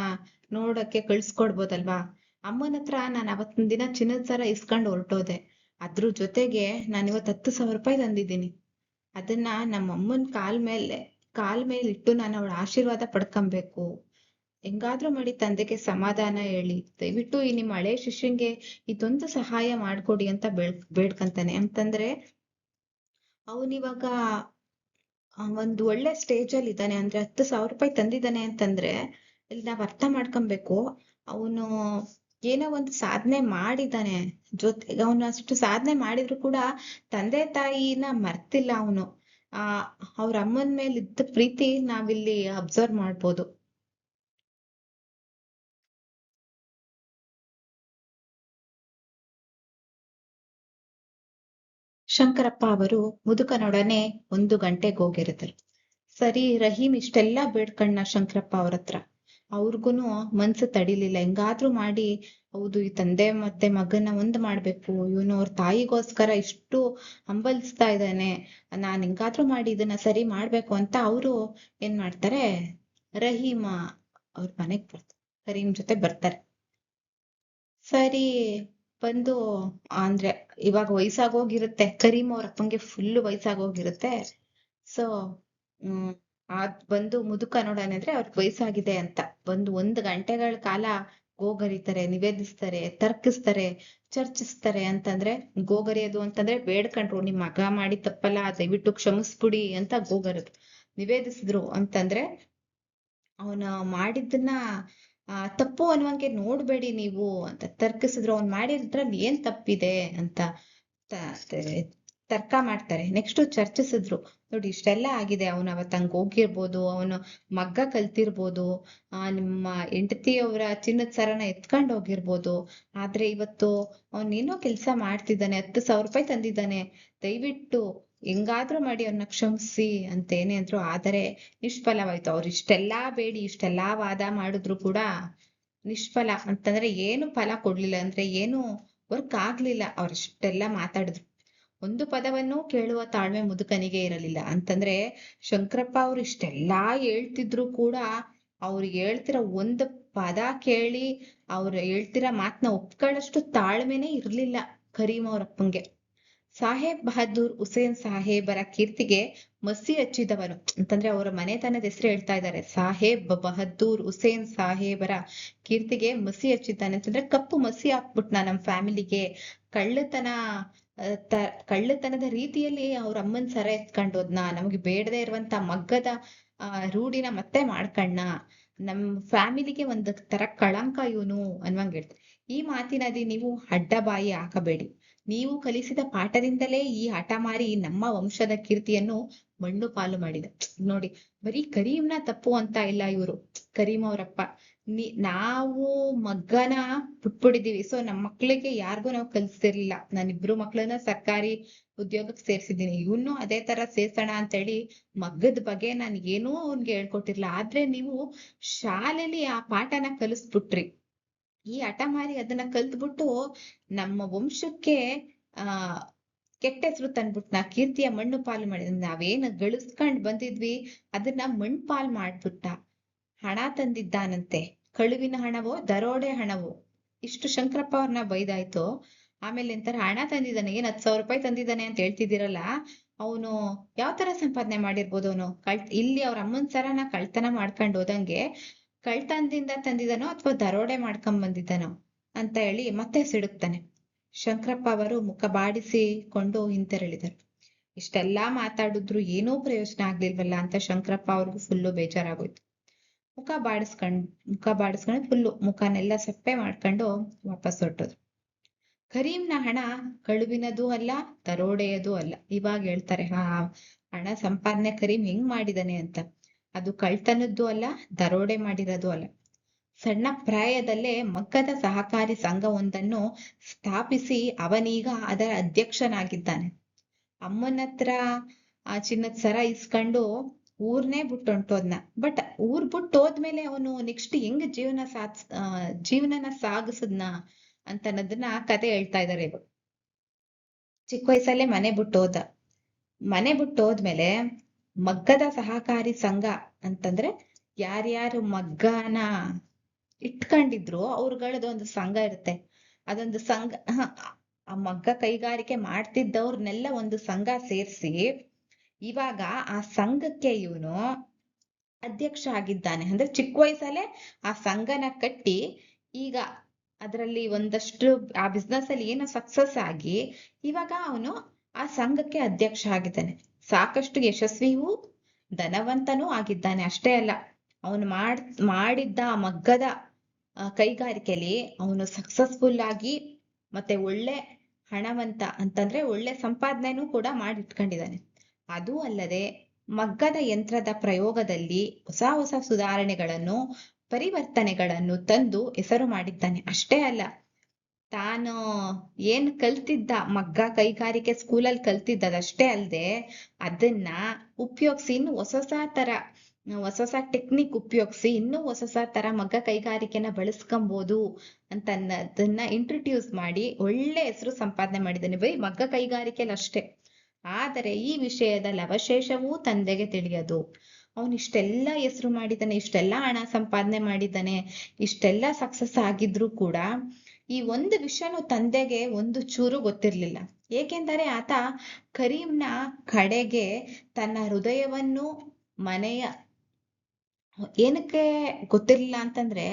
ನೋಡಕ್ಕೆ ಕಳ್ಸ್ಕೊಡ್ಬೋದಲ್ವಾ. ಅಮ್ಮನ ಹತ್ರ ನಾನು ಅವತ್ತಿನ ದಿನ ಚಿನ್ನದ ಸರ ಇಸ್ಕೊಂಡು ಹೊರಟೋದೆ, ಅದ್ರ ಜೊತೆಗೆ ನಾನು ಇವತ್ತು 10,000 ರೂಪಾಯಿ ತಂದಿದ್ದೀನಿ. ಅದನ್ನ ನಮ್ಮ ಅಮ್ಮನ ಕಾಲ್ ಮೇಲೆ ಇಟ್ಟು ನಾನು ಅವಳ ಆಶೀರ್ವಾದ ಪಡ್ಕೊಬೇಕು. ಹೆಂಗಾದ್ರೂ ಮಾಡಿ ತಂದೆಗೆ ಸಮಾಧಾನ ಹೇಳಿ, ದಯವಿಟ್ಟು ಈ ನಿಮ್ಮ ಹಳೆ ಶಿಷ್ಯಂಗೆ ಇದೊಂದು ಸಹಾಯ ಮಾಡ್ಕೊಡಿ ಅಂತ ಬೇಡ್ಕಂತಾನೆ. ಅಂತಂದ್ರೆ ಅವನಿವಾಗ ಒಂದು ಒಳ್ಳೆ ಸ್ಟೇಜ್ ಅಲ್ಲಿ ಇದ್ದಾನೆ. ಅಂದ್ರೆ 10,000 ರೂಪಾಯಿ ತಂದಿದ್ದಾನೆ ಅಂತಂದ್ರೆ ಇಲ್ಲಿ ನಾವ್ ಅರ್ಥ ಮಾಡ್ಕೊಬೇಕು, ಅವನು ಏನೋ ಒಂದು ಸಾಧನೆ ಮಾಡಿದ್ದಾನೆ. ಜೊತೆಗೆ ಅವನು ಅಷ್ಟು ಸಾಧನೆ ಮಾಡಿದ್ರು ಕೂಡ ತಂದೆ ತಾಯಿನ ಮರ್ತಿಲ್ಲ ಅವನು. ಅವ್ರ ಅಮ್ಮನ ಮೇಲೆ ಇದ್ದ ಪ್ರೀತಿ ನಾವಿಲ್ಲಿ ಅಬ್ಸರ್ವ್ ಮಾಡ್ಬೋದು. ಶಂಕರಪ್ಪ ಅವರು ಮುದುಕನೊಡನೆ 1 ಗಂಟೆಗೆ ಹೋಗಿರುತ್ತರು. ಸರಿ, ರಹೀಂ ಇಷ್ಟೆಲ್ಲಾ ಬೇಡ್ಕಣ್ಣ ಶಂಕರಪ್ಪ ಅವ್ರ ಹತ್ರ. ಅವ್ರಿಗೂನು ಮನ್ಸು ತಡಿಲಿಲ್ಲ. ಹೆಂಗಾದ್ರೂ ಮಾಡಿ, ಹೌದು ಈ ತಂದೆ ಮತ್ತೆ ಮಗನ ಒಂದ್ ಮಾಡ್ಬೇಕು, ಇವನು ಅವ್ರ ತಾಯಿಗೋಸ್ಕರ ಇಷ್ಟು ಹಂಬಲಿಸ್ತಾ ಇದ್ದಾನೆ, ನಾನ್ ಹೆಂಗಾದ್ರೂ ಮಾಡಿ ಇದನ್ನ ಸರಿ ಮಾಡ್ಬೇಕು ಅಂತ ಅವರು ಏನ್ ಮಾಡ್ತಾರೆ, ರಹೀಮ ಅವ್ರ ಮನೆಗ್ ಬರ್ತಾರೆ, ಕರೀಂ ಜೊತೆ ಬರ್ತಾರೆ. ಸರಿ, ಬಂದು ಅಂದ್ರೆ ಇವಾಗ ವಯಸ್ಸಾಗೋಗಿರುತ್ತೆ, ಕರೀಂ ಅವ್ರ ಅಪ್ಪಂಗೆ ಫುಲ್ ವಯಸ್ಸಾಗೋಗಿರುತ್ತೆ. ಸೊ ಬಂದು ಮುದುಕ ನೋಡೋಣ ಅಂದ್ರೆ ಅವ್ರಿಗೆ ವಯಸ್ಸಾಗಿದೆ ಅಂತ ಬಂದು 1 ಗಂಟೆಗಳ ಕಾಲ ಗೋಗರಿತಾರೆ, ನಿವೇದಿಸ್ತಾರೆ, ತರ್ಕಿಸ್ತಾರೆ, ಚರ್ಚಿಸ್ತಾರೆ. ಅಂತಂದ್ರೆ ಗೋಗರಿಯೋದು ಅಂತಂದ್ರೆ ಬೇಡ್ಕೊಂಡ್ರು, ನಿಮ್ ಮಗ ಮಾಡಿ ತಪ್ಪಲ್ಲ, ದಯವಿಟ್ಟು ಕ್ಷಮಿಸ್ಬಿಡಿ ಅಂತ ಗೋಗರದು. ನಿವೇದಿಸಿದ್ರು ಅಂತಂದ್ರೆ ಅವನ ಮಾಡಿದ್ದನ್ನ ತಪ್ಪು ಅನ್ನುವಂಗೆ ನೋಡ್ಬೇಡಿ ನೀವು ಅಂತ ತರ್ಕಿಸಿದ್ರು. ಅವ್ನ್ ಮಾಡಿದ್ರಲ್ಲಿ ಏನ್ ತಪ್ಪಿದೆ ಅಂತ ತರ್ಕ ಮಾಡ್ತಾರೆ. ನೆಕ್ಸ್ಟ್ ಚರ್ಚಿಸಿದ್ರು, ನೋಡಿ ಇಷ್ಟೆಲ್ಲ ಆಗಿದೆ, ಅವನು ಅವತ್ತು ಹಂಗ್ ಹೋಗಿರ್ಬೋದು, ಅವನು ಮಗ್ಗ ಕಲ್ತಿರ್ಬೋದು, ನಿಮ್ಮ ಹೆಂಡತಿಯವರ ಚಿನ್ನದ ಸರನ ಎತ್ಕೊಂಡ್ ಹೋಗಿರ್ಬೋದು, ಆದ್ರೆ ಇವತ್ತು ಅವನೇನೋ ಕೆಲ್ಸ ಮಾಡ್ತಿದ್ದಾನೆ, 10,000 ರೂಪಾಯಿ ತಂದಿದ್ದಾನೆ, ದಯವಿಟ್ಟು ಹೆಂಗಾದ್ರೂ ಮಾಡಿ ಅವ್ರನ್ನ ಕ್ಷಮಿಸಿ ಅಂತ ಏನೇ ಅಂದ್ರು, ಆದರೆ ನಿಷ್ಫಲವಾಯ್ತು. ಅವ್ರು ಇಷ್ಟೆಲ್ಲಾ ಬೇಡಿ ಇಷ್ಟೆಲ್ಲಾ ವಾದ ಮಾಡಿದ್ರು ಕೂಡ ನಿಷ್ಫಲ ಅಂತಂದ್ರೆ ಏನು ಫಲ ಕೊಡ್ಲಿಲ್ಲ, ಅಂದ್ರೆ ಏನು ವರ್ಕ್ ಆಗ್ಲಿಲ್ಲ. ಅವ್ರಷ್ಟೆಲ್ಲಾ ಮಾತಾಡಿದ್ರು, ಒಂದು ಪದವನ್ನು ಕೇಳುವ ತಾಳ್ಮೆ ಮುದುಕನಿಗೆ ಇರಲಿಲ್ಲ. ಅಂತಂದ್ರೆ ಶಂಕರಪ್ಪ ಅವ್ರು ಇಷ್ಟೆಲ್ಲಾ ಹೇಳ್ತಿದ್ರು ಕೂಡ ಅವ್ರು ಹೇಳ್ತಿರೋ ಒಂದು ಪದ ಕೇಳಿ ಅವ್ರು ಹೇಳ್ತಿರೋ ಮಾತನ್ನ ಒಪ್ಕೊಳ್ಳೋಷ್ಟು ತಾಳ್ಮೆನೇ ಇರ್ಲಿಲ್ಲ ಕರೀಂ ಅವ್ರಪ್ಪಂಗೆ. ಸಾಹೇಬ್ ಬಹದ್ದೂರ್ ಹುಸೇನ್ ಸಾಹೇಬರ ಕೀರ್ತಿಗೆ ಮಸಿ ಹಚ್ಚಿದವನು ಅಂತಂದ್ರೆ ಅವರ ಮನೆತನದ ಹೆಸರು ಹೇಳ್ತಾ ಇದ್ದಾರೆ. ಸಾಹೇಬ್ ಬಹದ್ದೂರ್ ಹುಸೇನ್ ಸಾಹೇಬರ ಕೀರ್ತಿಗೆ ಮಸಿ ಹಚ್ಚಿದ್ದಾನೆ ಅಂತಂದ್ರೆ ಕಪ್ಪು ಮಸಿ ಹಾಕ್ಬಿಟ್ನ ನಮ್ ಫ್ಯಾಮಿಲಿಗೆ. ಕಳ್ಳತನ ಕಳ್ಳತನದ ರೀತಿಯಲ್ಲಿ ಅವ್ರ ಅಮ್ಮನ್ ಸರ ಎತ್ಕೊಂಡು ಹೋದ್ನ, ನಮ್ಗೆ ಬೇಡದೇ ಇರುವಂತ ಮಗ್ಗದ ರೂಢಿನ ಮತ್ತೆ ಮಾಡ್ಕಣ್ಣ, ನಮ್ ಫ್ಯಾಮಿಲಿಗೆ ಒಂದ್ ತರ ಕಳಂಕ ಇವನು ಅನ್ವಂಗ್ ಹೇಳ್ತಾರೆ. ಈ ಮಾತಿನಲ್ಲಿ ನೀವು ಅಡ್ಡಬಾಯಿ ಹಾಕಬೇಡಿ. ನೀವು ಕಲಿಸಿದ ಪಾಠದಿಂದಲೇ ಈ ಹಠಮಾರಿ ನಮ್ಮ ವಂಶದ ಕೀರ್ತಿಯನ್ನು ಮಣ್ಣು ಪಾಲು ಮಾಡಿದ. ನೋಡಿ, ಬರೀ ಕರೀಂನ ತಪ್ಪು ಅಂತ ಇಲ್ಲ ಇವ್ರು, ಕರೀಂ ಅವರಪ್ಪ. ನಾವು ಮಗ್ಗನ ಬಿಟ್ಬಿಟ್ಟಿದೀವಿ. ಸೊ ನಮ್ಮ ಮಕ್ಳಿಗೆ ಯಾರಿಗೂ ನಾವು ಕಲಿಸ್ತಿರ್ಲಿಲ್ಲ. ನಾನಿಬ್ರು ಮಕ್ಳನ್ನ ಸರ್ಕಾರಿ ಉದ್ಯೋಗಕ್ಕೆ ಸೇರ್ಸಿದ್ದೀನಿ, ಇವನು ಅದೇ ತರ ಸೇರ್ಸೋಣ ಅಂತ ಹೇಳಿ ಮಗ್ಗದ ಬಗ್ಗೆ ನಾನು ಏನೂ ಅವ್ನ್ಗೆ ಹೇಳ್ಕೊಟ್ಟಿರ್ಲಿಲ್ಲ. ಆದ್ರೆ ನೀವು ಶಾಲೆಲಿ ಆ ಪಾಠನ ಕಲಿಸ್ಬಿಟ್ರಿ. ಈ ಹಠಮಾರಿ ಅದನ್ನ ಕಲ್ತ್ಬಿಟ್ಟು ನಮ್ಮ ವಂಶಕ್ಕೆ ಕೆಟ್ಟ ಹೆಸರು ತಂದ್ಬಿಟ್ನ, ಕೀರ್ತಿಯ ಮಣ್ಣು ಪಾಲು ಮಾಡಿದ. ನಾವೇನು ಗಳಿಸ್ಕೊಂಡ್ ಬಂದಿದ್ವಿ ಅದನ್ನ ಮಣ್ಣು ಪಾಲ್ ಮಾಡ್ಬಿಟ್ಟ. ಹಣ ತಂದಿದ್ದಾನಂತೆ, ಕಳುವಿನ ಹಣವೋ ದರೋಡೆ ಹಣವೋ, ಇಷ್ಟು ಶಂಕರಪ್ಪ ಅವ್ರನ್ನ ಬೈದಾಯ್ತು. ಆಮೇಲೆ ಎಂತಾರ ಹಣ ತಂದಿದ್ದಾನೆ, ಏನ್ 10,000 ರೂಪಾಯಿ ತಂದಿದ್ದಾನೆ ಅಂತ ಹೇಳ್ತಿದ್ದೀರಲ್ಲ, ಅವನು ಯಾವ ತರ ಸಂಪಾದನೆ ಮಾಡಿರ್ಬೋದು? ಅವನು ಇಲ್ಲಿ ಅವ್ರ ಅಮ್ಮನ್ ಸರನ ಕಳ್ತನ ಮಾಡ್ಕೊಂಡು ಹೋದಂಗೆ ಕಳ್ತನದಿಂದ ತಂದಿದ್ದಾನೋ ಅಥವಾ ದರೋಡೆ ಮಾಡ್ಕೊಂಡ್ ಬಂದಿದ್ದಾನೋ ಅಂತ ಹೇಳಿ ಮತ್ತೆ ಸಿಡುಕ್ತಾನೆ. ಶಂಕರಪ್ಪ ಅವರು ಮುಖ ಬಾಡಿಸಿಕೊಂಡು ಹಿಂತೆರಳಿದರು. ಇಷ್ಟೆಲ್ಲಾ ಮಾತಾಡಿದ್ರು ಏನೂ ಪ್ರಯೋಜನ ಆಗ್ಲಿಲ್ವಲ್ಲ ಅಂತ ಶಂಕರಪ್ಪ ಅವ್ರಿಗೂ ಫುಲ್ಲು ಬೇಜಾರಾಗೋಯ್ತು. ಮುಖ ಬಾಡಿಸ್ಕೊಂಡು ಫುಲ್ಲು ಮುಖನೆಲ್ಲ ಸಪ್ಪೆ ಮಾಡ್ಕೊಂಡು ವಾಪಸ್ ಹೊರಟೋದು. ಕರೀಂನ ಹಣ ಕಳುವಿನದೂ ಅಲ್ಲ, ದರೋಡೆಯದೂ ಅಲ್ಲ. ಇವಾಗ ಹೇಳ್ತಾರೆ ಹಣ ಸಂಪಾದನೆ ಕರೀಂ ಹೆಂಗ್ ಮಾಡಿದಾನೆ ಅಂತ. ಅದು ಕಳ್ತನದ್ದು ಅಲ್ಲ, ದರೋಡೆ ಮಾಡಿರೋದು ಅಲ್ಲ. ಸಣ್ಣ ಪ್ರಾಯದಲ್ಲೇ ಮಗ್ಗದ ಸಹಕಾರಿ ಸಂಘವೊಂದನ್ನು ಸ್ಥಾಪಿಸಿ ಅವನೀಗ ಅದರ ಅಧ್ಯಕ್ಷನಾಗಿದ್ದಾನೆ. ಅಮ್ಮನ ಹತ್ರ ಆ ಚಿನ್ನದ ಸರ ಇಸ್ಕೊಂಡು ಊರ್ನೇ ಬಿಟ್ಟು ಹೊಂಟೋದ್ನ. ಬಟ್ ಊರ್ ಬಿಟ್ಟು ಹೋದ್ಮೇಲೆ ಅವನು ನೆಕ್ಸ್ಟ್ ಹೆಂಗ್ ಜೀವನನ ಸಾಗಿಸದ್ನ ಅಂತ ಅನ್ನೋದನ್ನ ಕತೆ ಹೇಳ್ತಾ ಇದಾರೆ ಇವಾಗ. ಚಿಕ್ಕ ವಯಸ್ಸಲ್ಲೇ ಮನೆ ಬಿಟ್ಟು ಹೋದ. ಮನೆ ಬಿಟ್ಟು ಹೋದ್ಮೇಲೆ ಮಗ್ಗದ ಸಹಕಾರಿ ಸಂಘ ಅಂತಂದ್ರೆ ಯಾರ್ಯಾರು ಮಗ್ಗನ ಇಟ್ಕೊಂಡಿದ್ರು ಅವ್ರಗಳದ್ದು ಒಂದು ಸಂಘ ಇರುತ್ತೆ. ಅದೊಂದು ಸಂಘ, ಆ ಮಗ್ಗ ಕೈಗಾರಿಕೆ ಮಾಡ್ತಿದ್ದವ್ರನ್ನೆಲ್ಲ ಒಂದು ಸಂಘ ಸೇರ್ಸಿ ಇವಾಗ ಆ ಸಂಘಕ್ಕೆ ಇವನು ಅಧ್ಯಕ್ಷ ಆಗಿದ್ದಾನೆ. ಅಂದ್ರೆ ಚಿಕ್ಕ ವಯಸ್ಸಲ್ಲೇ ಆ ಸಂಘನ ಕಟ್ಟಿ ಈಗ ಅದರಲ್ಲಿ ಒಂದಷ್ಟು ಆ ಬಿಸ್ನೆಸ್ ಅಲ್ಲಿ ಏನೋ ಸಕ್ಸಸ್ ಆಗಿ ಇವಾಗ ಅವನು ಆ ಸಂಘಕ್ಕೆ ಅಧ್ಯಕ್ಷ ಆಗಿದ್ದಾನೆ. ಸಾಕಷ್ಟು ಯಶಸ್ವಿಯೂ ಧನವಂತನೂ ಆಗಿದ್ದಾನೆ. ಅಷ್ಟೇ ಅಲ್ಲ, ಅವನು ಮಾಡಿದ್ದ ಮಗ್ಗದ ಕೈಗಾರಿಕೆಯಲ್ಲಿ ಅವನು ಸಕ್ಸಸ್ಫುಲ್ ಆಗಿ ಮತ್ತೆ ಒಳ್ಳೆ ಹಣವಂತ ಅಂತಂದ್ರೆ ಒಳ್ಳೆ ಸಂಪಾದನೆನೂ ಕೂಡ ಮಾಡಿಟ್ಕೊಂಡಿದ್ದಾನೆ. ಅದೂ ಅಲ್ಲದೆ ಮಗ್ಗದ ಯಂತ್ರದ ಪ್ರಯೋಗದಲ್ಲಿ ಹೊಸ ಹೊಸ ಸುಧಾರಣೆಗಳನ್ನು ಪರಿವರ್ತನೆಗಳನ್ನು ತಂದು ಹೆಸರು ಮಾಡಿದ್ದಾನೆ. ಅಷ್ಟೇ ಅಲ್ಲ, ತಾನು ಏನ್ ಕಲ್ತಿದ್ದ ಮಗ್ಗ ಕೈಗಾರಿಕೆ ಸ್ಕೂಲಲ್ಲಿ ಕಲ್ತಿದ್ದದಷ್ಟೇ ಅಲ್ಲದೆ ಅದನ್ನ ಉಪಯೋಗಿಸಿ ಇನ್ನು ಹೊಸ ಟೆಕ್ನಿಕ್ ಉಪಯೋಗಿಸಿ ಇನ್ನೂ ಹೊಸ ತರ ಮಗ್ಗ ಕೈಗಾರಿಕೆನ ಬಳಸ್ಕೊಬಹುದು ಅಂತ ಅದನ್ನ ಇಂಟ್ರೊಡ್ಯೂಸ್ ಮಾಡಿ ಒಳ್ಳೆ ಹೆಸರು ಸಂಪಾದನೆ ಮಾಡಿದ್ದಾನೆ. ಬರೀ ಮಗ್ಗ ಕೈಗಾರಿಕೆಯಲ್ಲಿ ಅಷ್ಟೇ. ಆದರೆ ಈ ವಿಷಯದ ಅವಶೇಷವೂ ತಂದೆಗೆ ತಿಳಿಯದು. ಅವನು ಇಷ್ಟೆಲ್ಲ ಹೆಸರು ಮಾಡಿದ್ದಾನೆ, ಇಷ್ಟೆಲ್ಲ ಹಣ ಸಂಪಾದನೆ ಮಾಡಿದ್ದಾನೆ, ಇಷ್ಟೆಲ್ಲ ಸಕ್ಸಸ್ ಆಗಿದ್ರು ಕೂಡ ಈ ಒಂದು ವಿಷಯನೂ ತಂದೆಗೆ ಒಂದು ಚೂರು ಗೊತ್ತಿರ್ಲಿಲ್ಲ. ಏಕೆಂದರೆ ಆತ ಕರೀಂನ ಕಡೆಗೆ ತನ್ನ ಹೃದಯವನ್ನು ಮನೆಯ ಏನಕ್ಕೆ ಗೊತ್ತಿರ್ಲಿಲ್ಲ ಅಂತಂದ್ರೆ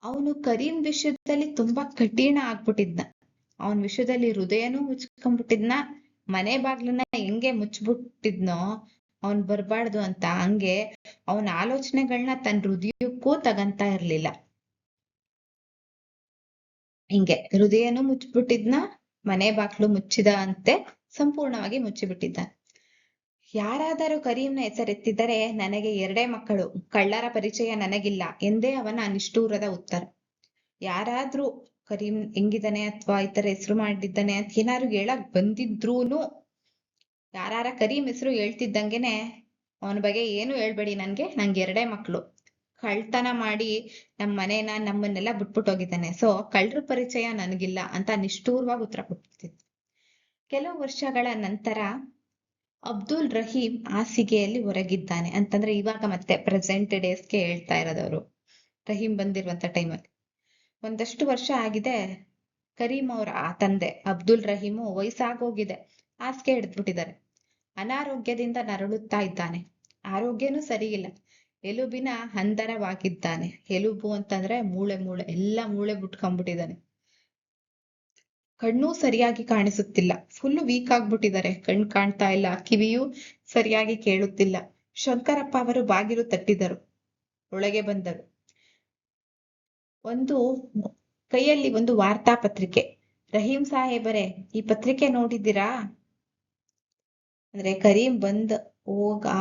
ಅವನು ಕರೀಂ ವಿಷಯದಲ್ಲಿ ತುಂಬಾ ಕಠಿಣ ಆಗ್ಬಿಟ್ಟಿದ್ನ. ಅವನ ವಿಷಯದಲ್ಲಿ ಹೃದಯನೂ ಮುಚ್ಕೊಂಡ್ಬಿಟ್ಟಿದ್ನ, ಮನೆ ಬಾಗ್ಲನ್ನ ಹೆಂಗೆ ಮುಚ್ಬಿಟ್ಟಿದ್ನೋ ಅವನ್ ಬರ್ಬಾರ್ದು ಅಂತ, ಹಂಗೆ ಅವನ ಆಲೋಚನೆಗಳನ್ನ ತನ್ನ ಹೃದಯಕ್ಕೂ ತಗಂತ ಇರ್ಲಿಲ್ಲ. ಹಿಂಗೆ ಹೃದಯನೂ ಮುಚ್ಚಿಬಿಟ್ಟಿದ್ನ, ಮನೆ ಬಾಗ್ಲು ಮುಚ್ಚಿದ ಅಂತೆ ಸಂಪೂರ್ಣವಾಗಿ ಮುಚ್ಚಿಬಿಟ್ಟಿದ್ದ. ಯಾರಾದರೂ ಕರೀಂನ ಹೆಸರೆತ್ತಿದರೆ ನನಗೆ 2 ಮಕ್ಕಳು, ಕಳ್ಳರ ಪರಿಚಯ ನನಗಿಲ್ಲ ಎಂದೇ ಅವನ ನಿಷ್ಠೂರದ ಉತ್ತರ. ಯಾರಾದ್ರೂ ಕರೀಂ ಹೆಂಗಿದ್ದಾನೆ ಅಥವಾ ಈ ತರ ಹೆಸರು ಮಾಡಿದ್ದಾನೆ ಅಂತ ಏನಾದ್ರು ಹೇಳಕ್ ಬಂದಿದ್ರೂನು ಯಾರ ಕರೀಂ ಹೆಸರು ಹೇಳ್ತಿದ್ದಂಗೆನೆ ಅವನ ಬಗ್ಗೆ ಏನು ಹೇಳ್ಬೇಡಿ ನಂಗೆ 2 ಮಕ್ಳು, ಕಳ್ತನ ಮಾಡಿ ನಮ್ಮನ್ನೆಲ್ಲ ಬಿಟ್ಬಿಟ್ಟು ಹೋಗಿದ್ದಾನೆ, ಸೊ ಕಳ್ರ ಪರಿಚಯ ನನಗಿಲ್ಲ ಅಂತ ನಿಷ್ಠೂರವಾಗಿ ಉತ್ತರ ಕೊಡ್ತಿದ್ದ. ಕೆಲವು ವರ್ಷಗಳ ನಂತರ ಅಬ್ದುಲ್ ರಹೀಂ ಹಾಸಿಗೆಯಲ್ಲಿ ಹೊರಗಿದ್ದಾನೆ ಅಂತಂದ್ರೆ ಇವಾಗ ಮತ್ತೆ ಪ್ರೆಸೆಂಟ್ ಡೇಸ್ಗೆ ಹೇಳ್ತಾ ಇರೋದವ್ರು, ರಹೀಂ ಬಂದಿರುವಂತ ಟೈಮಲ್ಲಿ. ಒಂದಷ್ಟು ವರ್ಷ ಆಗಿದೆ, ಕರೀಂ ಅವರ ತಂದೆ ಅಬ್ದುಲ್ ರಹೀಮು ವಯಸ್ಸಾಗೋಗಿದೆ, ಹಾಸಿಗೆ ಹಿಡಿದ್ಬಿಟ್ಟಿದ್ದಾರೆ. ಅನಾರೋಗ್ಯದಿಂದ ನರಳುತ್ತಾ ಇದ್ದಾನೆ. ಆರೋಗ್ಯನೂ ಸರಿಯಿಲ್ಲ, ಎಲುಬಿನ ಹಂದರವಾಗಿದ್ದಾನೆ. ಎಲುಬು ಅಂತಂದ್ರೆ ಮೂಳೆ ಎಲ್ಲ ಮೂಳೆ ಬಿಟ್ಕೊಂಡ್ಬಿಟ್ಟಿದ್ದಾನೆ. ಕಣ್ಣು ಸರಿಯಾಗಿ ಕಾಣಿಸುತ್ತಿಲ್ಲ, ಫುಲ್ ವೀಕ್ ಆಗ್ಬಿಟ್ಟಿದ್ದಾರೆ, ಕಣ್ಣು ಕಾಣ್ತಾ ಇಲ್ಲ, ಕಿವಿಯೂ ಸರಿಯಾಗಿ ಕೇಳುತ್ತಿಲ್ಲ. ಶಂಕರಪ್ಪ ಅವರು ಬಾಗಿಲು ತಟ್ಟಿದರು, ಒಳಗೆ ಬಂದರು. ಕೈಯಲ್ಲಿ ಒಂದು ವಾರ್ತಾ ಪತ್ರಿಕೆ. ರಹೀಂ ಸಾಹೇಬರೇ, ಈ ಪತ್ರಿಕೆ ನೋಡಿದ್ದೀರಾ? ಅಂದ್ರೆ ಕರೀಂ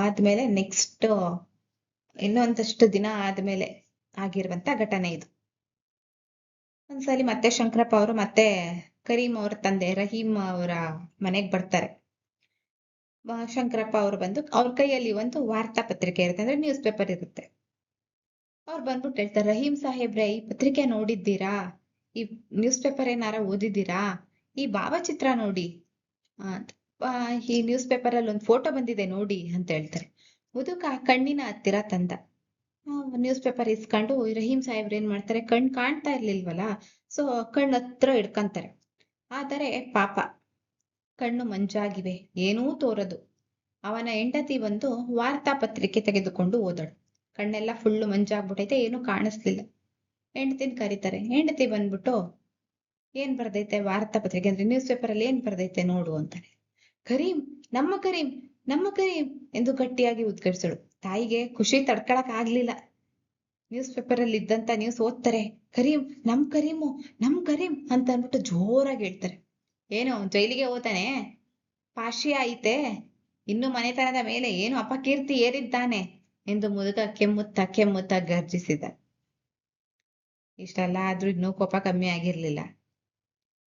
ಆದ್ಮೇಲೆ ನೆಕ್ಸ್ಟ್ ಇನ್ನೊಂದಷ್ಟು ದಿನ ಆದ್ಮೇಲೆ ಆಗಿರುವಂತ ಘಟನೆ ಇದು. ಒಂದ್ಸಲಿ ಮತ್ತೆ ಶಂಕರಪ್ಪ ಅವರು ಮತ್ತೆ ಕರೀಂ ಅವ್ರ ತಂದೆ ರಹೀಂ ಅವರ ಮನೆಗ್ ಬರ್ತಾರೆ. ಶಂಕರಪ್ಪ ಅವರು ಬಂದು ಅವ್ರ ಕೈಯಲ್ಲಿ ಒಂದು ವಾರ್ತಾ ಪತ್ರಿಕೆ ಇರುತ್ತೆ, ಅಂದ್ರೆ ನ್ಯೂಸ್ ಪೇಪರ್ ಇರುತ್ತೆ. ಅವ್ರು ಬಂದ್ಬಿಟ್ಟು ಹೇಳ್ತಾರೆ, ರಹೀಂ ಸಾಹೇಬ್ರೆ, ಈ ಪತ್ರಿಕೆ ನೋಡಿದ್ದೀರಾ? ಈ ನ್ಯೂಸ್ ಪೇಪರ್ ಏನಾರ ಓದಿದ್ದೀರಾ? ಈ ಭಾವಚಿತ್ರ ನೋಡಿ, ಈ ನ್ಯೂಸ್ ಪೇಪರ್ ಅಲ್ಲಿ ಒಂದು ಫೋಟೋ ಬಂದಿದೆ ನೋಡಿ ಅಂತ ಹೇಳ್ತಾರೆ. ಮುದುಕ ಕಣ್ಣಿನ ಹತ್ತಿರ ತಂದ. ನ್ಯೂಸ್ ಪೇಪರ್ ಇಸ್ಕೊಂಡು ರಹೀಂ ಸಾಹೇಬ್ರು ಏನ್ ಮಾಡ್ತಾರೆ, ಕಣ್ ಕಾಣ್ತಾ ಇರ್ಲಿಲ್ವಲ್ಲ, ಸೊ ಕಣ್ ಹತ್ರ ಇಡ್ಕಂತಾರೆ. ಆದರೆ ಪಾಪ ಕಣ್ಣು ಮಂಜಾಗಿವೆ, ಏನೂ ತೋರದು. ಅವನ ಹೆಂಡತಿ ಒಂದು ವಾರ್ತಾ ಪತ್ರಿಕೆ ತೆಗೆದುಕೊಂಡು ಓದಳು. ಕಣ್ಣೆಲ್ಲ ಫುಲ್ಲು ಮಂಜಾಗ್ಬಿಟ್ಟೈತೆ, ಏನು ಕಾಣಿಸ್ಲಿಲ್ಲ. ಹೆಂಡತಿನ ಕರೀತಾರೆ. ಹೆಂಡತಿ ಬಂದ್ಬಿಟ್ಟು, ಏನ್ ಬರ್ದೈತೆ ವಾರ್ತಾ ಪತ್ರಿಕೆ ಅಂದ್ರೆ ನ್ಯೂಸ್ ಪೇಪರ್ ಅಲ್ಲಿ ಏನ್ ಬರ್ದೈತೆ ನೋಡು ಅಂತಾನೆ. ಕರೀಂ, ನಮ್ಮ ಕರೀಂ, ನಮ್ಮ ಕರೀಂ ಎಂದು ಗಟ್ಟಿಯಾಗಿ ಉದ್ಗರಿಸಳು. ತಾಯಿಗೆ ಖುಷಿ ತಡ್ಕೊಳಕ್ ಆಗ್ಲಿಲ್ಲ. ನ್ಯೂಸ್ ಪೇಪರ್ ಅಲ್ಲಿ ಇದ್ದಂತ ನ್ಯೂಸ್ ಓದ್ತಾರೆ, ಕರೀಂ, ನಮ್ ಕರೀಮು, ನಮ್ ಕರೀಂ ಅಂತ ಅಂದ್ಬಿಟ್ಟು ಜೋರಾಗಿ ಹೇಳ್ತಾರೆ. ಏನು ಜೈಲಿಗೆ ಹೋತಾನೆ? ಪಾಶಿ ಐತೆ? ಇನ್ನು ಮನೆತನದ ಮೇಲೆ ಏನು ಅಪಕೀರ್ತಿ ಏರಿದ್ದಾನೆ ಎಂದು ಮುದುಕ ಕೆಮ್ಮುತ್ತಾ ಗರ್ಜಿಸಿದ. ಇಷ್ಟೆಲ್ಲ ಆದ್ರೂ ಇನ್ನೂ ಕೋಪ ಕಮ್ಮಿ ಆಗಿರ್ಲಿಲ್ಲ.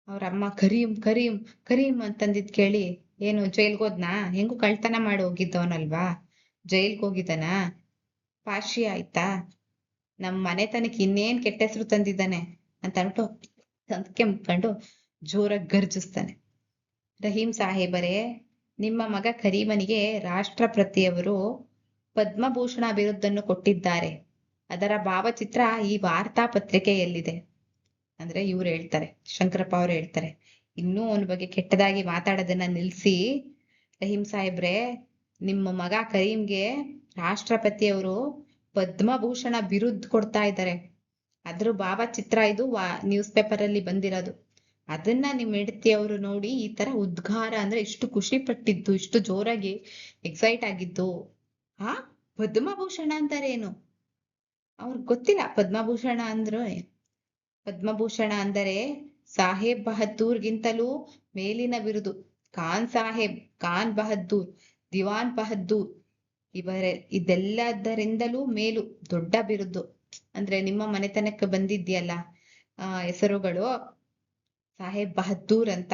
ಅವ್ರಮ್ಮ ಕರೀಂ ಕರೀಂ ಕರೀಂ ಅಂತಂದಿದ್ ಕೇಳಿ, ಏನು ಜೈಲ್ಗೋದ್ನಾ? ಹೆಂಗು ಕಳ್ತನ ಮಾಡಿ ಹೋಗಿದ್ದವನಲ್ವಾ, ಜೈಲ್ಗೆ ಹೋಗಿದ್ದಾನ? ಪಾಶಿ ಆಯ್ತಾ? ನಮ್ ಮನೆತನಕ್ಕೆ ಇನ್ನೇನ್ ಕೆಟ್ಟ ಹೆಸರು ತಂದಿದ್ದಾನೆ ಅಂತ ಅಂದ್ಬಿಟ್ಟು ಕೆಮ್ಕೊಂಡು ಜೋರಾಗಿ ಗರ್ಜಿಸ್ತಾನೆ. ರಹೀಂ ಸಾಹೇಬರೇ, ನಿಮ್ಮ ಮಗ ಕರೀಮನಿಗೆ ರಾಷ್ಟ್ರಪತಿಯವರು ಪದ್ಮಭೂಷಣ ಬಿರುದನ್ನು ಕೊಟ್ಟಿದ್ದಾರೆ. ಅದರ ಭಾವಚಿತ್ರ ಈ ವಾರ್ತಾ ಪತ್ರಿಕೆಯಲ್ಲಿದೆ. ಅಂದ್ರೆ ಇವ್ರು ಹೇಳ್ತಾರೆ, ಶಂಕರಪ್ಪ ಅವ್ರು ಹೇಳ್ತಾರೆ, ಇನ್ನೂ ಅವನ ಬಗ್ಗೆ ಕೆಟ್ಟದಾಗಿ ಮಾತಾಡೋದನ್ನ ನಿಲ್ಸಿ. ರಹೀಂ ಸಾಹೇಬ್ರೆ, ನಿಮ್ಮ ಮಗ ಕರೀಂಗೆ ರಾಷ್ಟ್ರಪತಿಯವರು ಪದ್ಮಭೂಷಣ ಬಿರುದ್ ಕೊಡ್ತಾ ಇದ್ದಾರೆ. ಅದ್ರ ಭಾವಚಿತ್ರ ಇದು ನ್ಯೂಸ್ ಪೇಪರ್ ಅಲ್ಲಿ ಬಂದಿರೋದು. ಅದನ್ನ ನಿಮ್ ಹೆಂಡತಿಯವರು ನೋಡಿ ಈ ತರ ಉದ್ಗಾರ ಅಂದ್ರೆ ಇಷ್ಟು ಖುಷಿ ಪಟ್ಟಿದ್ದು, ಇಷ್ಟು ಜೋರಾಗಿ ಎಕ್ಸೈಟ್ ಆಗಿದ್ದು. ಪದ್ಮಭೂಷಣ ಅಂತಾರೆ ಏನು? ಅವ್ರಿಗೆ ಗೊತ್ತಿಲ್ಲ ಪದ್ಮಭೂಷಣ ಪದ್ಮಭೂಷಣ ಅಂದರೆ ಸಾಹೇಬ್ ಬಹದ್ದೂರ್ಗಿಂತಲೂ ಮೇಲಿನ ಬಿರುದು. ಖಾನ್ ಬಹದ್ದೂರ್, ದಿವಾನ್ ಬಹದ್ದೂರ್ ಇದೆಲ್ಲದರಿಂದಲೂ ಮೇಲು ದೊಡ್ಡ ಬಿರುದು. ಅಂದ್ರೆ ನಿಮ್ಮ ಮನೆತನಕ್ಕೆ ಬಂದಿದ್ಯಲ್ಲ ಹೆಸರುಗಳು, ಸಾಹೇಬ್ ಬಹದ್ದೂರ್ ಅಂತ,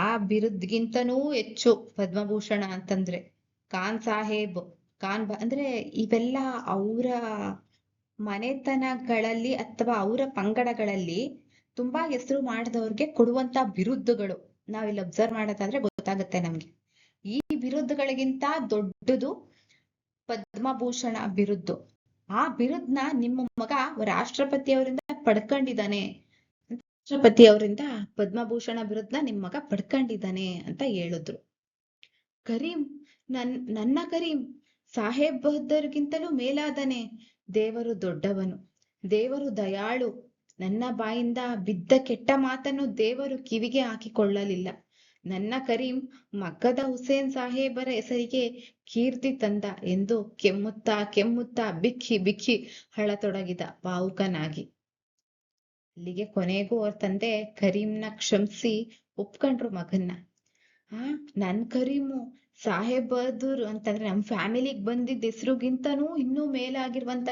ಆ ಬಿರುದ್ಗಿಂತನೂ ಹೆಚ್ಚು ಪದ್ಮಭೂಷಣ ಅಂತಂದ್ರೆ. ಅಂದ್ರೆ ಇವೆಲ್ಲ ಅವರ ಮನೆತನಗಳಲ್ಲಿ ಅಥವಾ ಅವರ ಪಂಗಡಗಳಲ್ಲಿ ತುಂಬಾ ಹೆಸರು ಮಾಡಿದವ್ರಿಗೆ ಕೊಡುವಂತ ಬಿರುದ್ದುಗಳು. ನಾವಿಲ್ಲಿ ಅಬ್ಸರ್ವ್ ಮಾಡೋದಾದ್ರೆ ಗೊತ್ತಾಗುತ್ತೆ ನಮ್ಗೆ. ಈ ಬಿರುದ್ದುಗಳಿಗಿಂತ ದೊಡ್ಡದು ಪದ್ಮಭೂಷಣ ಬಿರುದ್ದು. ಆ ಬಿರುದ್ನ ನಿಮ್ಮ ಮಗ ರಾಷ್ಟ್ರಪತಿಯವರಿಂದ ಪಡ್ಕೊಂಡಿದ್ದಾನೆ. ರಾಷ್ಟ್ರಪತಿಯವರಿಂದ ಪದ್ಮಭೂಷಣ ಬಿರುದ್ನ ನಿಮ್ ಮಗ ಪಡ್ಕೊಂಡಿದ್ದಾನೆ ಅಂತ ಹೇಳಿದ್ರು. ಕರೀಂ, ನನ್ನ ಕರೀಂ ಸಾಹೇಬ್ ಬಹದ್ದೂರ್ಗಿಂತಲೂ ಮೇಲಾದನೆ. ದೇವರು ದೊಡ್ಡವನು, ದೇವರು ದಯಾಳು. ನನ್ನ ಬಾಯಿಂದ ಬಿದ್ದ ಕೆಟ್ಟ ಮಾತನ್ನು ದೇವರು ಕಿವಿಗೆ ಹಾಕಿಕೊಳ್ಳಲಿಲ್ಲ. ನನ್ನ ಕರೀಂ ಮಕ್ಕದ ಹುಸೇನ್ ಸಾಹೇಬರ ಹೆಸರಿಗೆ ಕೀರ್ತಿ ತಂದ ಎಂದು ಕೆಮ್ಮುತ್ತಾ ಬಿಕ್ಕಿ ಅಳತೊಡಗಿದ ಭಾವುಕನಾಗಿ. ಅಲ್ಲಿಗೆ ಕೊನೆಗೂ ಅವ್ರ ತಂದೆ ಕರೀಂನ ಕ್ಷಮಿಸಿ ಒಪ್ಕೊಂಡ್ರು ಮಗನ್ನ. ನನ್ ಕರೀಮು ಸಾಹೇಬ್ ಬಹದ್ದೂರ್ ಅಂತಂದ್ರೆ ನಮ್ ಫ್ಯಾಮಿಲಿಗ್ ಬಂದಿದ್ದ ಹೆಸರುಗಿಂತನೂ ಇನ್ನೂ ಮೇಲಾಗಿರುವಂತ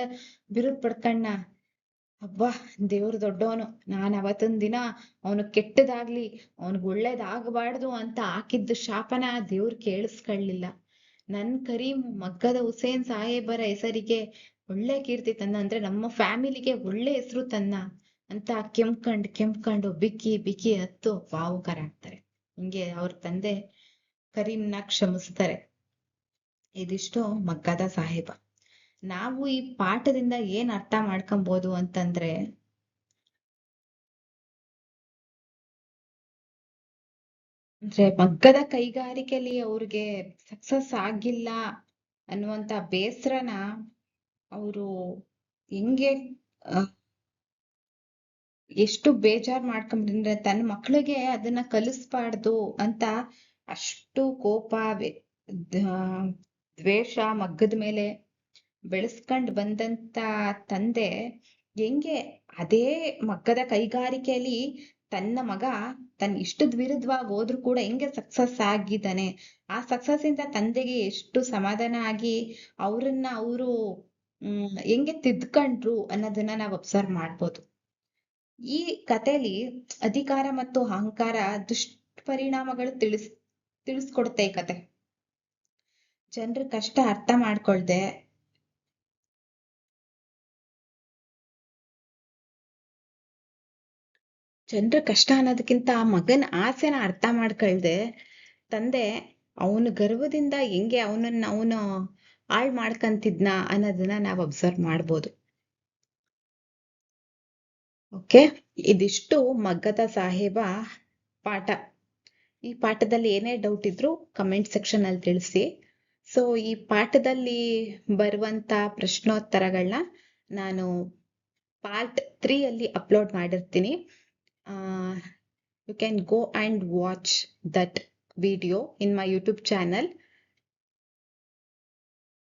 ಬಿರುದ್ ಪಡ್ಕಣ್ಣ. ಅಬ್ಬಾ, ದೇವ್ರು ದೊಡ್ಡವನು. ನಾನ್ ಅವತ್ತೊಂದ್ ದಿನ ಅವನು ಕೆಟ್ಟದಾಗ್ಲಿ, ಅವನಿಗೆ ಒಳ್ಳೇದಾಗಬಾರ್ದು ಅಂತ ಹಾಕಿದ್ದ ಶಾಪನ ದೇವ್ರು ಕೇಳಿಸ್ಕೊಳ್ಳಿಲ್ಲ. ನನ್ ಕರೀಂ ಮಗ್ಗದ ಹುಸೇನ್ ಸಾಹೇಬರ ಹೆಸರಿಗೆ ಒಳ್ಳೆ ಕೀರ್ತಿ ತಂದ, ಅಂದ್ರೆ ನಮ್ಮ ಫ್ಯಾಮಿಲಿಗೆ ಒಳ್ಳೆ ಹೆಸರು ತಂದ ಅಂತ ಕೆಂಪ್ಕಂಡು ಬಿಕ್ಕಿ ಬಿಕ್ಕಿ ಹತ್ತು ಭಾವುಕರಾಗ್ತಾರೆ. ಹಿಂಗೆ ಅವ್ರ ತಂದೆ ಕರೀಂನ ಕ್ಷಮಿಸ್ತಾರೆ. ಇದಿಷ್ಟು ಮಗ್ಗದ ಸಾಹೇಬ. ನಾವು ಈ ಪಾಠದಿಂದ ಏನ್ ಅರ್ಥ ಮಾಡ್ಕೊಬಹುದು ಅಂತಂದ್ರೆ, ಮಗ್ಗದ ಕೈಗಾರಿಕೆಯಲ್ಲಿ ಅವ್ರಿಗೆ ಸಕ್ಸಸ್ ಆಗಿಲ್ಲ ಅನ್ನುವಂತ ಬೇಸರನ ಅವರು ಹೆಂಗೆ ಎಷ್ಟು ಬೇಜಾರ್ ಮಾಡ್ಕೊಂಡ್ರೆ, ತನ್ನ ಮಕ್ಳಿಗೆ ಅದನ್ನ ಕಲಿಸ್ಬಾರ್ದು ಅಂತ ಅಷ್ಟು ಕೋಪ, ದ್ವೇಷ ಮಗ್ಗದ ಮೇಲೆ ಬೆಳೆಸ್ಕೊಂಡ್ ಬಂದಂತ ತಂದೆ ಹೆಂಗೆ ಅದೇ ಮಗ್ಗದ ಕೈಗಾರಿಕೆಯಲ್ಲಿ ತನ್ನ ಮಗ ತನ್ನ ಇಷ್ಟದ ವಿರುದ್ಧವಾಗಿ ಹೋದ್ರು ಕೂಡ ಹೆಂಗೆ ಸಕ್ಸಸ್ ಆಗಿದ್ದಾನೆ, ಆ ಸಕ್ಸಸ್ ಇಂದ ತಂದೆಗೆ ಎಷ್ಟು ಸಮಾಧಾನ ಆಗಿ ಅವ್ರನ್ನ ಅವರು ಹೆಂಗೆ ತಿದ್ಕೊಂಡ್ರು ಅನ್ನೋದನ್ನ ನಾವು ಅಬ್ಸರ್ವ್ ಮಾಡ್ಬೋದು. ಈ ಕಥೆಯಲ್ಲಿ ಅಧಿಕಾರ ಮತ್ತು ಅಹಂಕಾರ ದುಷ್ಪರಿಣಾಮಗಳು ತಿಳಿಸ್ಕೊಡುತ್ತೆ ಈ ಕತೆ. ಜನರ ಕಷ್ಟ ಅರ್ಥ ಮಾಡ್ಕೊಳ್ದೆ ಅನ್ನೋದಕ್ಕಿಂತ ಮಗನ ಆಸೆನ ಅರ್ಥ ಮಾಡ್ಕೊಳ್ದೆ ತಂದೆ ಅವನ ಗರ್ವದಿಂದ ಹೆಂಗೆ ಅವನು ಹಾಳ್ ಮಾಡ್ಕಂತಿದ್ನ ಅನ್ನೋದನ್ನ ನಾವು ಅಬ್ಸರ್ವ್ ಮಾಡ್ಬೋದು. ಓಕೆ, ಇದಿಷ್ಟು ಮಗ್ಗದ ಸಾಹೇಬ ಪಾಠ. ಈ ಪಾಠದಲ್ಲಿ ಏನೇ ಡೌಟ್ ಇದ್ರು ಕಮೆಂಟ್ ಸೆಕ್ಷನ್ ಅಲ್ಲಿ ತಿಳಿಸಿ. ಸೊ ಈ ಪಾಠದಲ್ಲಿ ಬರುವಂತ ಪ್ರಶ್ನೋತ್ತರಗಳನ್ನ ನಾನು ಪಾರ್ಟ್ 3 ಅಲ್ಲಿ ಅಪ್ಲೋಡ್ ಮಾಡಿರ್ತೀನಿ. You can go and watch that video in my YouTube channel.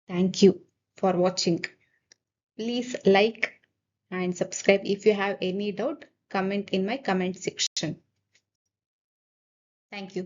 Thank you for watching. Please like and subscribe. If you have any doubt, comment in my comment section. Thank you.